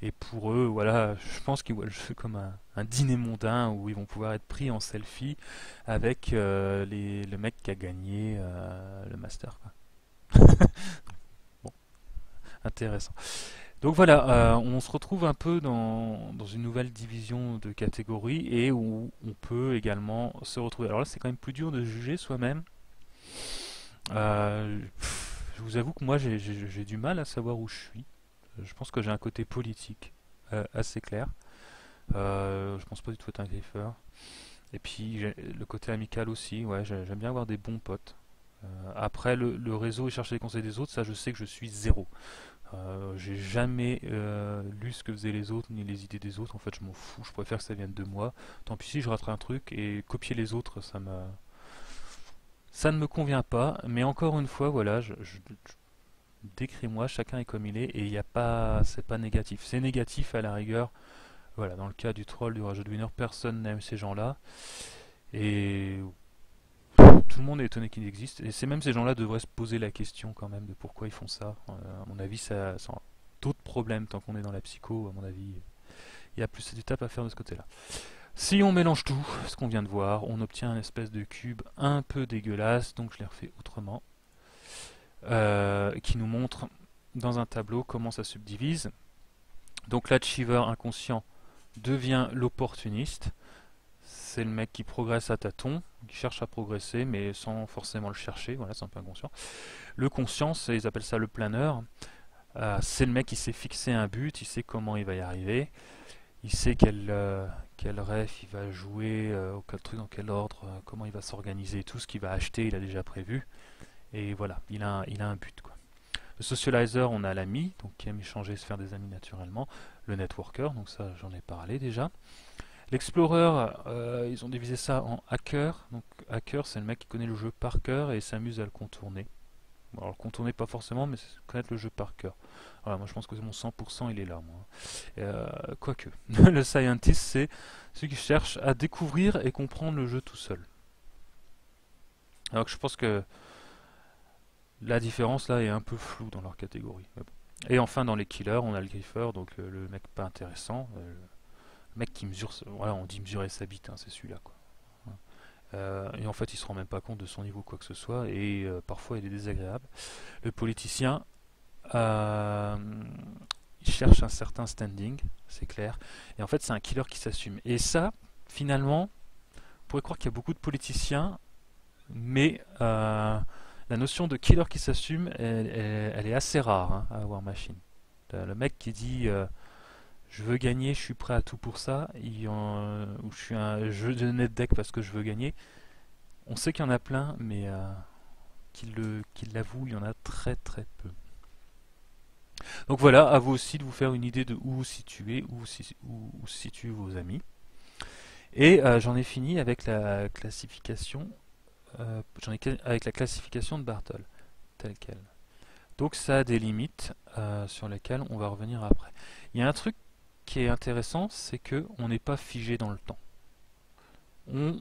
Et pour eux, voilà, je pense qu'ils voient le jeu comme un dîner mondain où ils vont pouvoir être pris en selfie avec le mec qui a gagné le master, quoi. Bon, intéressant. Donc voilà, on se retrouve un peu dans une nouvelle division de catégories et où on peut également se retrouver. Alors là, c'est quand même plus dur de juger soi-même. Je vous avoue que moi, j'ai du mal à savoir où je suis. Je pense que j'ai un côté politique assez clair. Je pense pas du tout être un griffeur. Et puis le côté amical aussi, ouais, j'aime bien avoir des bons potes. Après le réseau et chercher les conseils des autres, ça je sais que je suis zéro. J'ai jamais lu ce que faisaient les autres ni les idées des autres. En fait, je m'en fous. Je préfère que ça vienne de moi. Tant pis si je raterai un truc et copier les autres, ça ne me convient pas. Mais encore une fois, voilà, décris-moi. Chacun est comme il est et il n'y a pas, c'est pas négatif. C'est négatif à la rigueur. Voilà, dans le cas du troll, du rageux de winner, personne n'aime ces gens-là. Et tout le monde est étonné qu'il existe. Et c'est même ces gens-là devraient se poser la question quand même de pourquoi ils font ça. À mon avis, ça a d'autres problèmes tant qu'on est dans la psycho. À mon avis, il y a plus d'étapes à faire de ce côté-là. Si on mélange tout, ce qu'on vient de voir, on obtient un espèce de cube un peu dégueulasse. Donc je l'ai refait autrement. Qui nous montre dans un tableau comment ça subdivise. Donc l'achiever inconscient devient l'opportuniste. C'est le mec qui progresse à tâtons, qui cherche à progresser, mais sans forcément le chercher. Voilà, c'est un peu inconscient. Le conscient, ils appellent ça le planeur. C'est le mec qui s'est fixé un but, il sait comment il va y arriver, il sait quel rêve il va jouer, quel truc, dans quel ordre, comment il va s'organiser, tout ce qu'il va acheter, il a déjà prévu. Et voilà, il a un but, quoi. Le socializer, on a l'ami, donc qui aime échanger, se faire des amis naturellement. Le networker, donc ça j'en ai parlé déjà. L'explorer, ils ont divisé ça en hacker. Donc hacker, c'est le mec qui connaît le jeu par cœur et s'amuse à le contourner. Bon, alors le contourner pas forcément, mais connaître le jeu par cœur. Voilà, moi je pense que mon 100% il est là, moi. Quoique. Le scientist, c'est celui qui cherche à découvrir et comprendre le jeu tout seul. Alors que je pense que la différence là est un peu floue dans leur catégorie. Mais bon. Et enfin dans les killers, on a le griffer, donc le mec pas intéressant. Le mec qui mesure, voilà, on dit mesurer sa bite, hein, c'est celui-là, quoi. Et en fait, il se rend même pas compte de son niveau quoi que ce soit, et parfois il est désagréable. Le politicien, il cherche un certain standing, c'est clair. Et en fait, c'est un killer qui s'assume. Et ça, finalement, on pourrait croire qu'il y a beaucoup de politiciens, mais la notion de killer qui s'assume, elle est assez rare, hein, à War Machine. Le mec qui dit je veux gagner, je suis prêt à tout pour ça, ou je suis un jeu de net deck parce que je veux gagner. On sait qu'il y en a plein, mais qui l'avouent, il y en a très très peu. Donc voilà, à vous aussi de vous faire une idée de où vous situez, où situent vos amis. Et j'en ai fini avec la classification, avec la classification de Bartol, telle quelle. Donc ça a des limites sur lesquelles on va revenir après. Il y a un truc qui est intéressant, c'est que on n'est pas figé dans le temps. On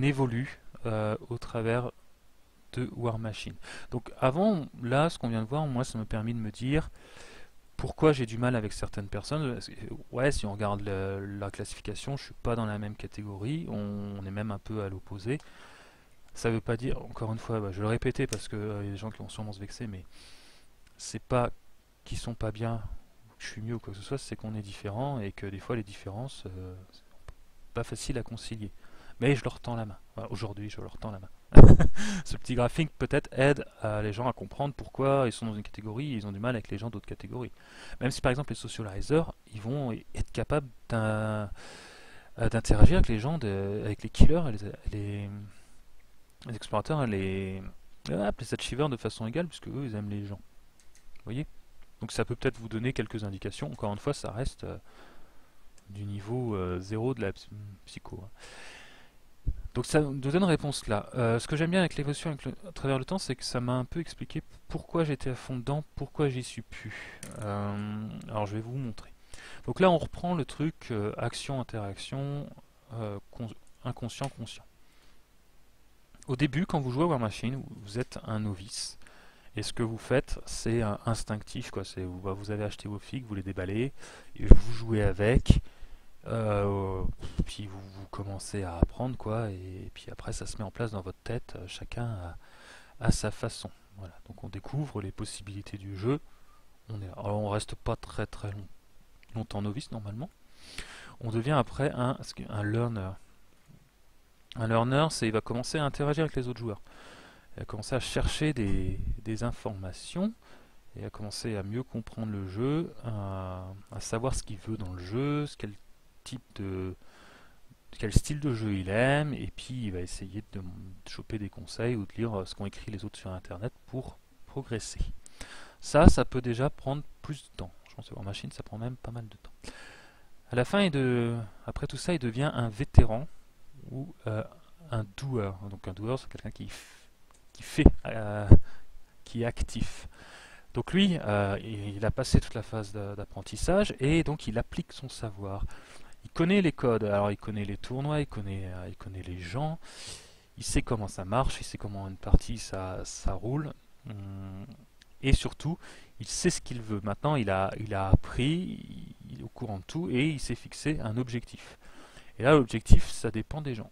évolue au travers de War Machine. Donc avant, là, ce qu'on vient de voir, moi, ça m'a permis de me dire pourquoi j'ai du mal avec certaines personnes. Ouais, si on regarde la classification, je suis pas dans la même catégorie, on est même un peu à l'opposé. Ça veut pas dire, encore une fois, je vais le répéter parce que y a des gens qui vont sûrement se vexer, mais c'est pas qu'ils sont pas bien, que je suis mieux ou quoi que ce soit, c'est qu'on est différent et que des fois les différences, c'est pas facile à concilier. Mais je leur tends la main. Voilà, aujourd'hui, je leur tends la main. Ce petit graphique peut-être aide les gens à comprendre pourquoi ils sont dans une catégorie et ils ont du mal avec les gens d'autres catégories. Même si par exemple les socializers, ils vont être capables d'interagir avec les gens, avec les killers, les explorateurs, les achievers de façon égale, puisque eux ils aiment les gens. Vous voyez? Donc ça peut peut-être vous donner quelques indications. Encore une fois, ça reste du niveau 0 de la psycho. Hein. Donc ça nous donne une réponse là. Ce que j'aime bien avec l'évolution à travers le temps, c'est que ça m'a un peu expliqué pourquoi j'étais à fond dedans, pourquoi j'y suis plus. Alors je vais vous montrer. Donc là on reprend le truc action-interaction, inconscient-conscient. Au début, quand vous jouez à War Machine, vous êtes un novice. Et ce que vous faites, c'est instinctif, quoi. Vous avez acheté vos figues, vous les déballez, et vous jouez avec. Puis vous commencez à apprendre, quoi, et puis après ça se met en place dans votre tête, chacun à sa façon. Voilà. Donc on découvre les possibilités du jeu. Alors on reste pas très très longtemps novice normalement. On devient après un learner. Un learner, il va commencer à interagir avec les autres joueurs. Il va commencer à chercher des informations. Et à commencer à mieux comprendre le jeu, à savoir ce qu'il veut dans le jeu, quel style de jeu il aime, et puis il va essayer de choper des conseils ou de lire ce qu'ont écrit les autres sur internet pour progresser. Ça peut déjà prendre plus de temps. Je pense que War Machine, ça prend même pas mal de temps. À la fin, après tout ça, il devient un vétéran ou un doer. Donc un doer, c'est quelqu'un qui fait, qui est actif. Donc lui, il a passé toute la phase d'apprentissage et donc il applique son savoir. Il connaît les codes, alors il connaît les tournois, il connaît les gens, il sait comment ça marche, il sait comment une partie ça roule. Et surtout, il sait ce qu'il veut. Maintenant, il a appris, il est au courant de tout et il s'est fixé un objectif. Et là, l'objectif, ça dépend des gens.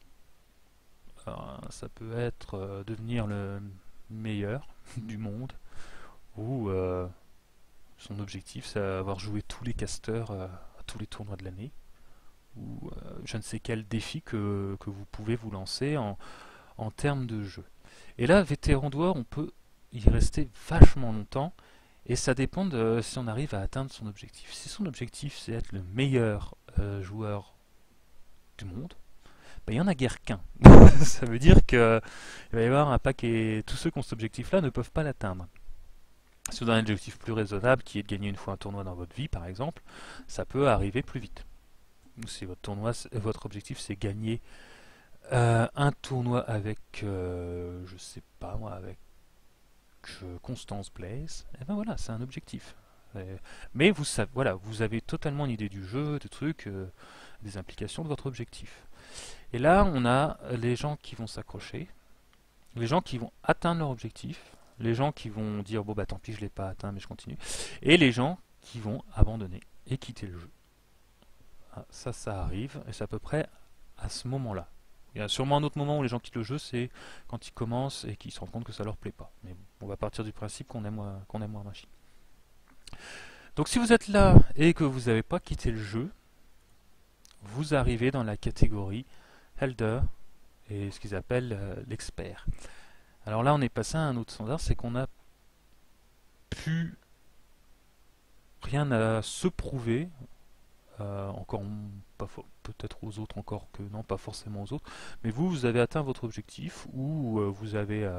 Alors, ça peut être devenir le meilleur du monde ou son objectif, c'est avoir joué tous les casters à tous les tournois de l'année ou je ne sais quel défi que vous pouvez vous lancer en termes de jeu. Et là, vétéran d'Or, on peut y rester vachement longtemps et ça dépend de si on arrive à atteindre son objectif. Si son objectif c'est être le meilleur joueur du monde, ben, il n'y en a guère qu'un. Ça veut dire qu'il va y avoir un paquet. Tous ceux qui ont cet objectif-là ne peuvent pas l'atteindre. Si vous avez un objectif plus raisonnable, qui est de gagner une fois un tournoi dans votre vie, par exemple, ça peut arriver plus vite. Si votre tournoi, votre objectif, c'est gagner un tournoi avec, je sais pas moi, avec Constance Blaise, et ben voilà, c'est un objectif. Mais vous savez, voilà, vous avez totalement une idée du jeu, des trucs, des implications de votre objectif. Et là, on a les gens qui vont s'accrocher, les gens qui vont atteindre leur objectif, les gens qui vont dire bon bah tant pis je l'ai pas atteint mais je continue, et les gens qui vont abandonner et quitter le jeu. Ah, ça arrive et c'est à peu près à ce moment-là. Il y a sûrement un autre moment où les gens quittent le jeu, c'est quand ils commencent et qu'ils se rendent compte que ça leur plaît pas. Mais bon, on va partir du principe qu'on aime War Machine. Donc si vous êtes là et que vous n'avez pas quitté le jeu, vous arrivez dans la catégorie Elder et ce qu'ils appellent l'expert. Alors là, on est passé à un autre standard, c'est qu'on n'a plus rien à se prouver, encore pas peut-être aux autres, encore que non, pas forcément aux autres, mais vous avez atteint votre objectif ou vous avez,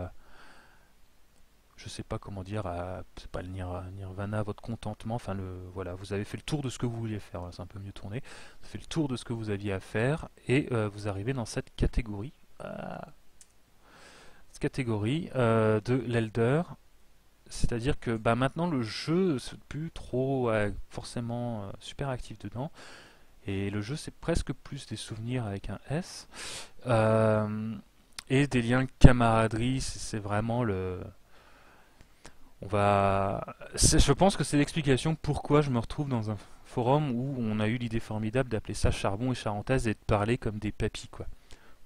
je sais pas comment dire, c'est pas le nirvana, votre contentement, enfin voilà, vous avez fait le tour de ce que vous vouliez faire, c'est un peu mieux tourné, vous avez fait le tour de ce que vous aviez à faire et vous arrivez dans cette catégorie. De l'Elder, c'est-à-dire que bah, maintenant le jeu c'est plus trop forcément super actif dedans et le jeu c'est presque plus des souvenirs avec un S et des liens de camaraderie, c'est vraiment je pense que c'est l'explication pourquoi je me retrouve dans un forum où on a eu l'idée formidable d'appeler ça charbon et charentaise et de parler comme des papis quoi.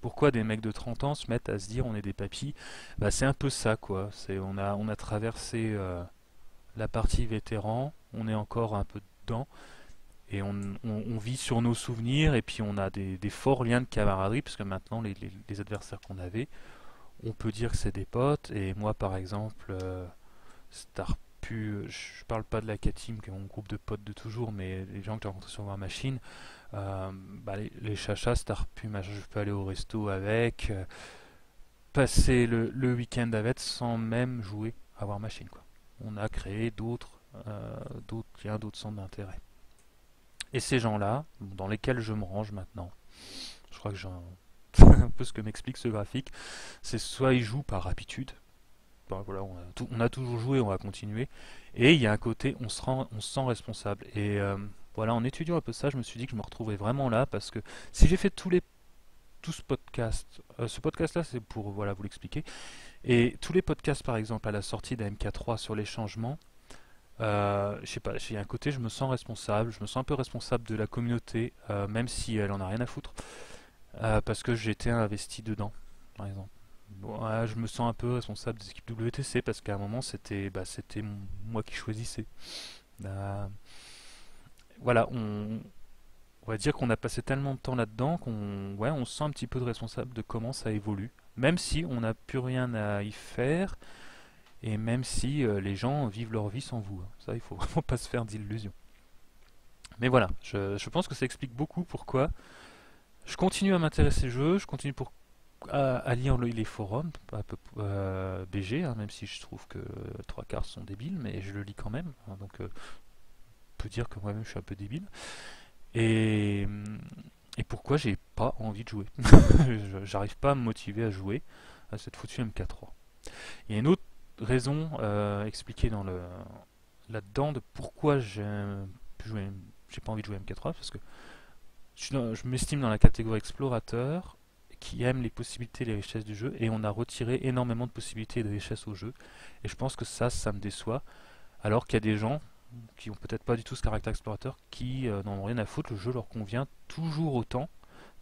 Pourquoi des mecs de 30 ans se mettent à se dire on est des papis? Bah, c'est un peu ça quoi. On a traversé la partie vétéran, on est encore un peu dedans et on vit sur nos souvenirs et puis on a des forts liens de camaraderie parce que maintenant les adversaires qu'on avait, on peut dire que c'est des potes et moi par exemple, je parle pas de la K-Team qui est mon groupe de potes de toujours mais les gens que j'ai rencontrés sur War Machine, bah, les chachas, Starpu, je peux aller au resto avec, passer le week-end avec sans même jouer à War Machine quoi. On a créé d'autres liens, d'autres centres d'intérêt. Et ces gens-là, dans lesquels je me range maintenant, je crois que c'est un peu ce que m'explique ce graphique, c'est soit ils jouent par habitude, ben voilà, on a toujours joué, on va continuer, et il y a un côté, on se sent responsable. Et voilà, en étudiant un peu ça, je me suis dit que je me retrouvais vraiment là, parce que si j'ai fait tout ce podcast-là, c'est pour voilà, vous l'expliquer, et tous les podcasts, par exemple, à la sortie d'un MK3 sur les changements, je sais pas, j'ai un côté, je me sens responsable, je me sens un peu responsable de la communauté, même si elle en a rien à foutre, parce que j'étais investi dedans, par exemple. Bon, je me sens un peu responsable des équipes WTC parce qu'à un moment c'était moi qui choisissais. Euh, voilà, on va dire qu'on a passé tellement de temps là-dedans on se sent un petit peu de responsable de comment ça évolue, même si on n'a plus rien à y faire et même si les gens vivent leur vie sans vous. Ça, il faut vraiment pas se faire d'illusions. Mais voilà, je pense que ça explique beaucoup pourquoi je continue à m'intéresser aux jeux, je continue à lire les forums, BG, hein, même si je trouve que trois quarts sont débiles, mais je le lis quand même, hein, donc on peut dire que moi-même je suis un peu débile. Et, et pourquoi j'ai pas envie de jouer. J'arrive pas à me motiver à jouer à cette foutue MK3. Il y a une autre raison expliquée là-dedans de pourquoi j'ai pas envie de jouer à MK3, parce que je m'estime dans la catégorie explorateur qui aime les possibilités et les richesses du jeu, et on a retiré énormément de possibilités et de richesses au jeu, et je pense que ça me déçoit, alors qu'il y a des gens qui ont peut-être pas du tout ce caractère explorateur, qui n'en ont rien à foutre, le jeu leur convient toujours autant,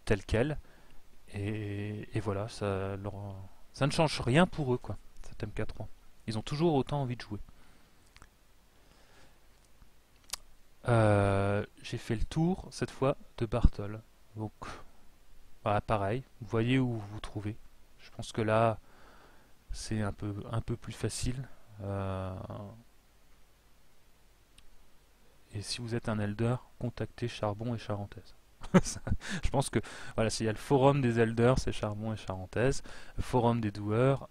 tel quel, et voilà, ça ne change rien pour eux, quoi, cet MK3. Ils ont toujours autant envie de jouer. J'ai fait le tour, cette fois, de Bartol. Donc, voilà, pareil, vous voyez où vous vous trouvez. Je pense que là, c'est un peu plus facile. Euh, et si vous êtes un elder, contactez Charbon et Charentaise. Je pense que, voilà, s'il y a le forum des elders, c'est Charbon et Charentaise. Le forum des doueurs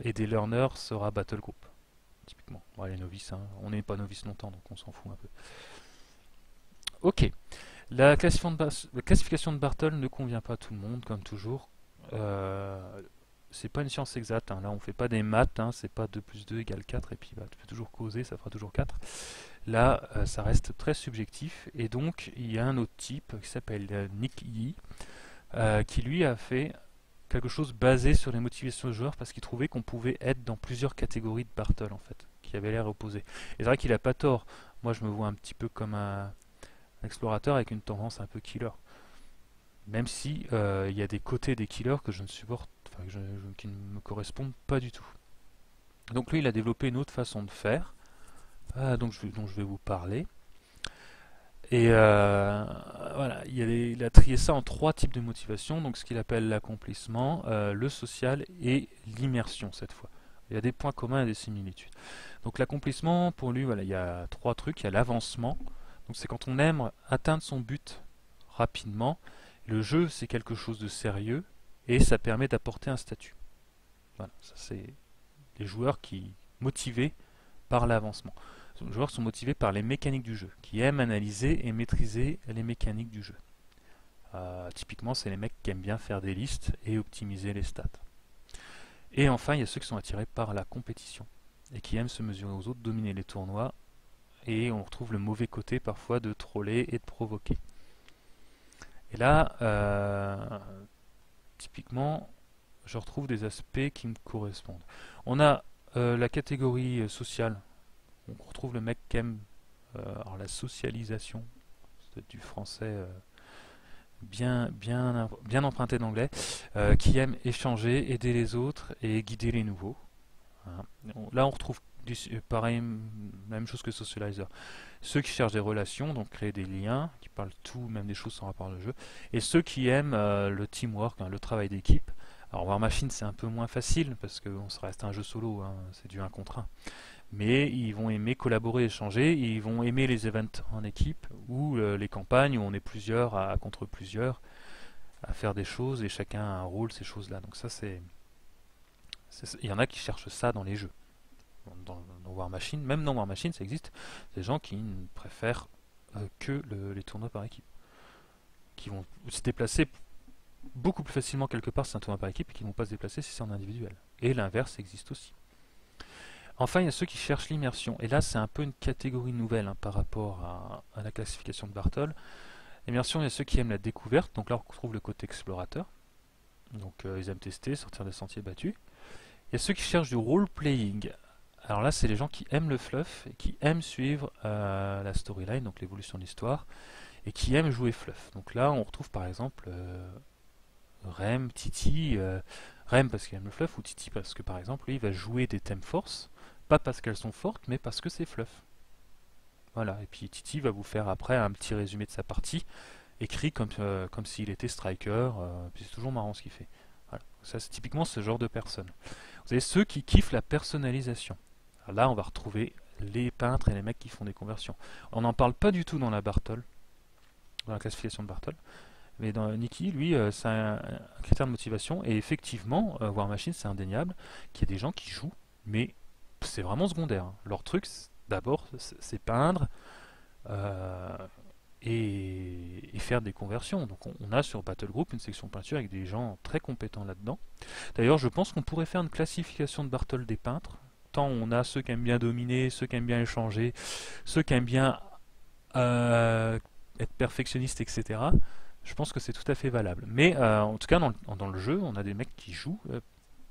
et des learners sera Battle Group, typiquement. Bon, les novices, hein, on n'est pas novices longtemps, donc on s'en fout un peu. Ok. La classification de Bartol ne convient pas à tout le monde, comme toujours. C'est pas une science exacte, hein. Là, on fait pas des maths, hein. C'est pas 2 plus 2 égale 4, et puis bah, tu peux toujours causer, ça fera toujours 4. Là, ça reste très subjectif, et donc il y a un autre type qui s'appelle Nick Yee, qui lui a fait quelque chose basé sur les motivations des joueurs, parce qu'il trouvait qu'on pouvait être dans plusieurs catégories de Bartol, en fait, qui avaient l'air opposées. Et c'est vrai qu'il a pas tort. Moi, je me vois un petit peu comme un explorateur avec une tendance un peu killer. Même si il y a des côtés des killers que je ne supporte, enfin, qui ne me correspondent pas du tout. Donc lui, il a développé une autre façon de faire, dont je vais vous parler. Et voilà, il a trié ça en 3 types de motivation, donc ce qu'il appelle l'accomplissement, le social et l'immersion cette fois. Il y a des points communs et des similitudes. Donc l'accomplissement, pour lui, voilà, il y a 3 trucs. Il y a l'avancement, donc c'est quand on aime atteindre son but rapidement. Le jeu, c'est quelque chose de sérieux et ça permet d'apporter un statut. Voilà, ça c'est les joueurs qui motivés par l'avancement. Les joueurs sont motivés par les mécaniques du jeu, qui aiment analyser et maîtriser les mécaniques du jeu. Typiquement, c'est les mecs qui aiment bien faire des listes et optimiser les stats. Et enfin, il y a ceux qui sont attirés par la compétition et qui aiment se mesurer aux autres, dominer les tournois, et on retrouve le mauvais côté parfois de troller et de provoquer. Et là, typiquement, je retrouve des aspects qui me correspondent. On a la catégorie sociale. On retrouve le mec qui aime alors la socialisation, c'est du français bien emprunté d'anglais, qui aime échanger, aider les autres et guider les nouveaux. Hein. Là, on retrouve pareil, même chose que Socializer. Ceux qui cherchent des relations, donc créer des liens, qui parlent tout, même des choses sans rapport au jeu, et ceux qui aiment le teamwork, hein, le travail d'équipe. Alors War Machine, c'est un peu moins facile parce que ça reste un jeu solo, hein, c'est du 1 contre 1. Mais ils vont aimer collaborer, échanger, et ils vont aimer les events en équipe ou les campagnes où on est plusieurs contre plusieurs à faire des choses et chacun a un rôle, ces choses-là. Donc ça, il y en a qui cherchent ça dans les jeux. Dans War Machine, même dans War Machine, ça existe des gens qui ne préfèrent que les tournois par équipe, qui vont se déplacer beaucoup plus facilement quelque part si c'est un tournoi par équipe et qui ne vont pas se déplacer si c'est en individuel. Et l'inverse existe aussi. Enfin, il y a ceux qui cherchent l'immersion. Et là, c'est un peu une catégorie nouvelle hein, par rapport à la classification de Bartol. L'immersion, il y a ceux qui aiment la découverte. Donc là, on retrouve le côté explorateur. Donc ils aiment tester, sortir des sentiers battus. Il y a ceux qui cherchent du role-playing. Alors là, c'est les gens qui aiment le fluff et qui aiment suivre la storyline, donc l'évolution de l'histoire, et qui aiment jouer fluff. Donc là, on retrouve par exemple Rem, Titi. Rem parce qu'il aime le fluff, ou Titi parce que par exemple, lui, il va jouer des thèmes force. Pas parce qu'elles sont fortes, mais parce que c'est fluff. Voilà, et puis Titi va vous faire après un petit résumé de sa partie, écrit comme s'il était striker, puis c'est toujours marrant ce qu'il fait. Voilà. Ça, c'est typiquement ce genre de personnes. Vous avez ceux qui kiffent la personnalisation. Alors là, on va retrouver les peintres et les mecs qui font des conversions. On n'en parle pas du tout dans la Bartol, dans la classification de Bartol, mais dans Nicky, lui, c'est un critère de motivation, et effectivement, War Machine, c'est indéniable qu'il y a des gens qui jouent, mais c'est vraiment secondaire. Leur truc, d'abord, c'est peindre et faire des conversions. Donc on a sur Battle Group une section peinture avec des gens très compétents là-dedans. D'ailleurs, je pense qu'on pourrait faire une classification de Bartol des peintres. Tant on a ceux qui aiment bien dominer, ceux qui aiment bien échanger, ceux qui aiment bien être perfectionniste, etc., je pense que c'est tout à fait valable. Mais en tout cas, dans le jeu, on a des mecs qui jouent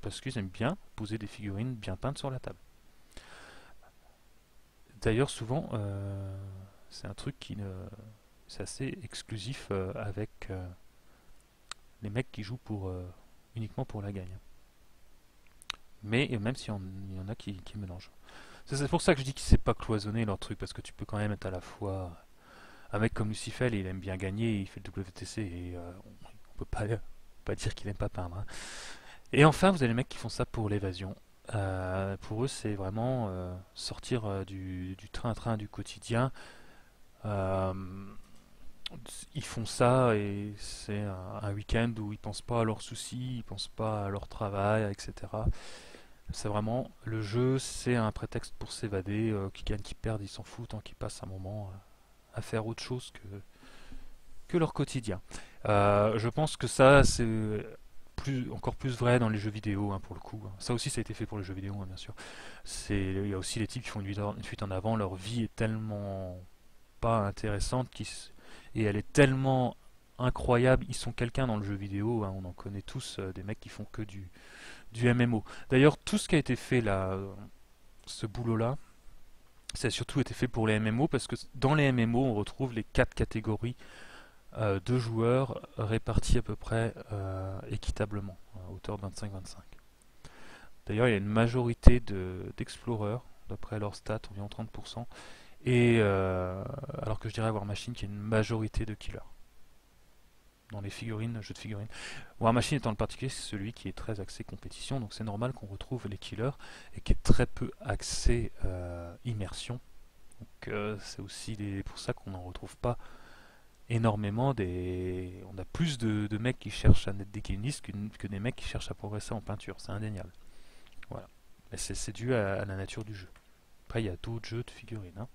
parce qu'ils aiment bien poser des figurines bien peintes sur la table. D'ailleurs, souvent, c'est un truc c'est assez exclusif avec les mecs qui jouent uniquement pour la gagne. Mais même s'il y en a qui mélangent. C'est pour ça que je dis que c'est pas cloisonné leur truc, parce que tu peux quand même être à la fois un mec comme Lucifel, il aime bien gagner, il fait le WTC et on peut pas dire qu'il aime pas peindre, hein. Et enfin, vous avez les mecs qui font ça pour l'évasion. Pour eux, c'est vraiment sortir du train-train du quotidien. Euh, Ils font ça et c'est un week-end où ils pensent pas à leurs soucis, ils pensent pas à leur travail, etc. C'est vraiment le jeu, c'est un prétexte pour s'évader. Qu'ils gagnent, qu'ils perdent, ils s'en foutent tant qu'ils passent un moment à faire autre chose que leur quotidien. Je pense que ça, c'est encore plus vrai dans les jeux vidéo, hein, pour le coup. Ça aussi, ça a été fait pour les jeux vidéo, hein, bien sûr. Il y a aussi les types qui font une fuite en avant. Leur vie est tellement pas intéressante et elle est tellement incroyable. Ils sont quelqu'un dans le jeu vidéo, hein, on en connaît tous, des mecs qui font que du MMO. D'ailleurs, tout ce qui a été fait là, ce boulot-là, ça a surtout été fait pour les MMO parce que dans les MMO, on retrouve les 4 catégories de joueurs répartis à peu près équitablement, à hauteur de 25-25. D'ailleurs, il y a une majorité d'explorers, d'après leur stats, environ 30%, et alors que je dirais War Machine qu'il y a une majorité de killers dans les figurines, jeux de figurines. War Machine étant le particulier, c'est celui qui est très axé compétition, donc c'est normal qu'on retrouve les killers et qui est très peu axé immersion. Donc c'est aussi pour ça qu'on n'en retrouve pas énormément. On a plus de mecs qui cherchent à être des guinéistes que des mecs qui cherchent à progresser en peinture, c'est indéniable. Voilà. Mais c'est dû à la nature du jeu. Après, il y a d'autres jeux de figurines, hein.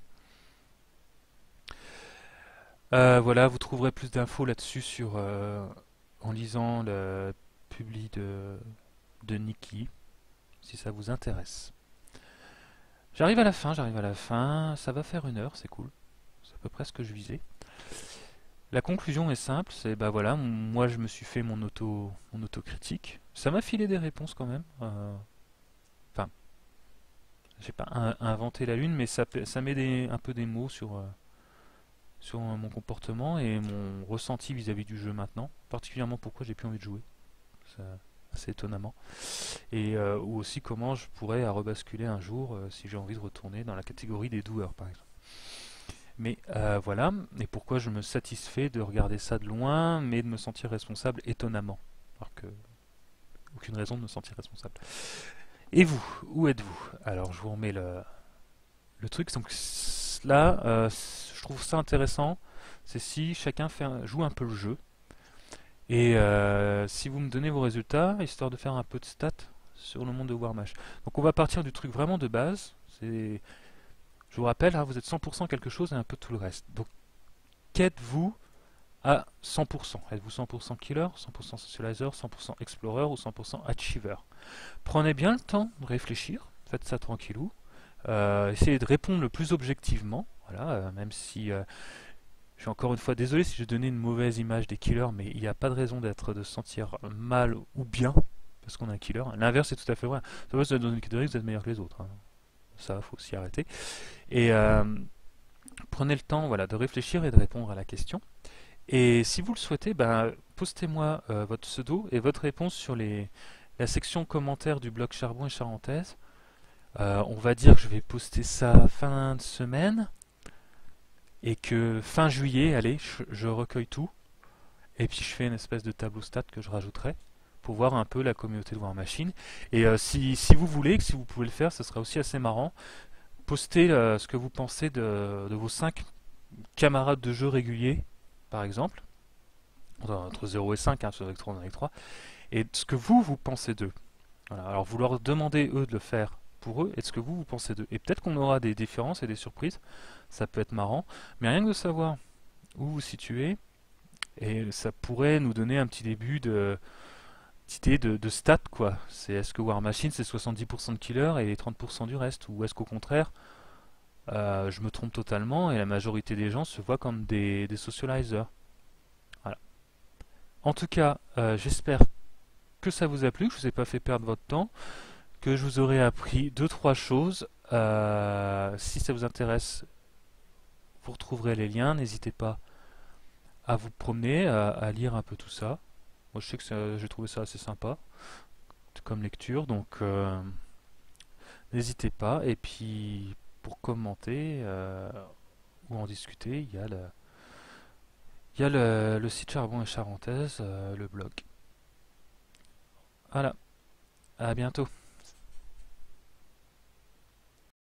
Voilà, vous trouverez plus d'infos là-dessus en lisant le publi de Nikki, si ça vous intéresse. J'arrive à la fin, ça va faire 1 heure, c'est cool. C'est à peu près ce que je visais. La conclusion est simple, c'est bah voilà, moi je me suis fait mon autocritique. Ça m'a filé des réponses quand même. Enfin, j'ai pas inventé la lune, mais ça met un peu des mots sur mon comportement et mon ressenti vis-à-vis du jeu maintenant, particulièrement pourquoi j'ai plus envie de jouer, c'est assez étonnamment, et ou aussi comment je pourrais rebasculer un jour si j'ai envie de retourner dans la catégorie des doueurs par exemple. Mais voilà, et pourquoi je me satisfais de regarder ça de loin, mais de me sentir responsable étonnamment, alors que aucune raison de me sentir responsable. Et vous, où êtes-vous? Alors je vous remets le truc, donc là, je trouve ça intéressant, c'est si chacun joue un peu le jeu, et si vous me donnez vos résultats, histoire de faire un peu de stats sur le monde de Warmash. Donc on va partir du truc vraiment de base, je vous rappelle, hein, vous êtes 100% quelque chose et un peu tout le reste. Donc qu'êtes-vous à 100%? Êtes-vous 100% killer, 100% socializer, 100% explorer ou 100% achiever? Prenez bien le temps de réfléchir, faites ça tranquillou. Essayez de répondre le plus objectivement, voilà, même si je suis encore une fois désolé si j'ai donné une mauvaise image des killers, mais il n'y a pas de raison de se sentir mal ou bien parce qu'on est un killer. L'inverse est tout à fait vrai. Ça va, vous êtes dans une catégorie, vous êtes meilleur que les autres, hein. Ça, faut s'y arrêter. Et prenez le temps, voilà, de réfléchir et de répondre à la question. Et si vous le souhaitez, ben, postez-moi votre pseudo et votre réponse sur la section commentaires du blog Charbon et Charentaise. On va dire que je vais poster ça fin de semaine et que fin juillet, allez, je recueille tout et puis je fais une espèce de tableau stat que je rajouterai pour voir un peu la communauté de War Machine. Et si vous voulez, si vous pouvez le faire, ce sera aussi assez marrant. Postez ce que vous pensez de vos 5 camarades de jeu réguliers, par exemple, entre 0 et 5, hein, sur Electron et 3, et ce que vous pensez d'eux. Voilà. Alors vous leur demandez eux de le faire pour eux, et ce que vous pensez d'eux. Et peut-être qu'on aura des différences et des surprises, ça peut être marrant, mais rien que de savoir où vous situez, et ça pourrait nous donner un petit début d'idée de stats, quoi. Est-ce que War Machine c'est 70% de killer et 30% du reste, ou est-ce qu'au contraire je me trompe totalement et la majorité des gens se voient comme des socializers. Voilà. En tout cas, j'espère que ça vous a plu, que je vous ai pas fait perdre votre temps, que je vous aurai appris deux trois choses. Si ça vous intéresse, vous retrouverez les liens. N'hésitez pas à vous promener, à lire un peu tout ça. Moi, je sais que j'ai trouvé ça assez sympa comme lecture, donc n'hésitez pas. Et puis, pour commenter ou en discuter, il y a le site Charbon et Charentaise, le blog. Voilà, à bientôt.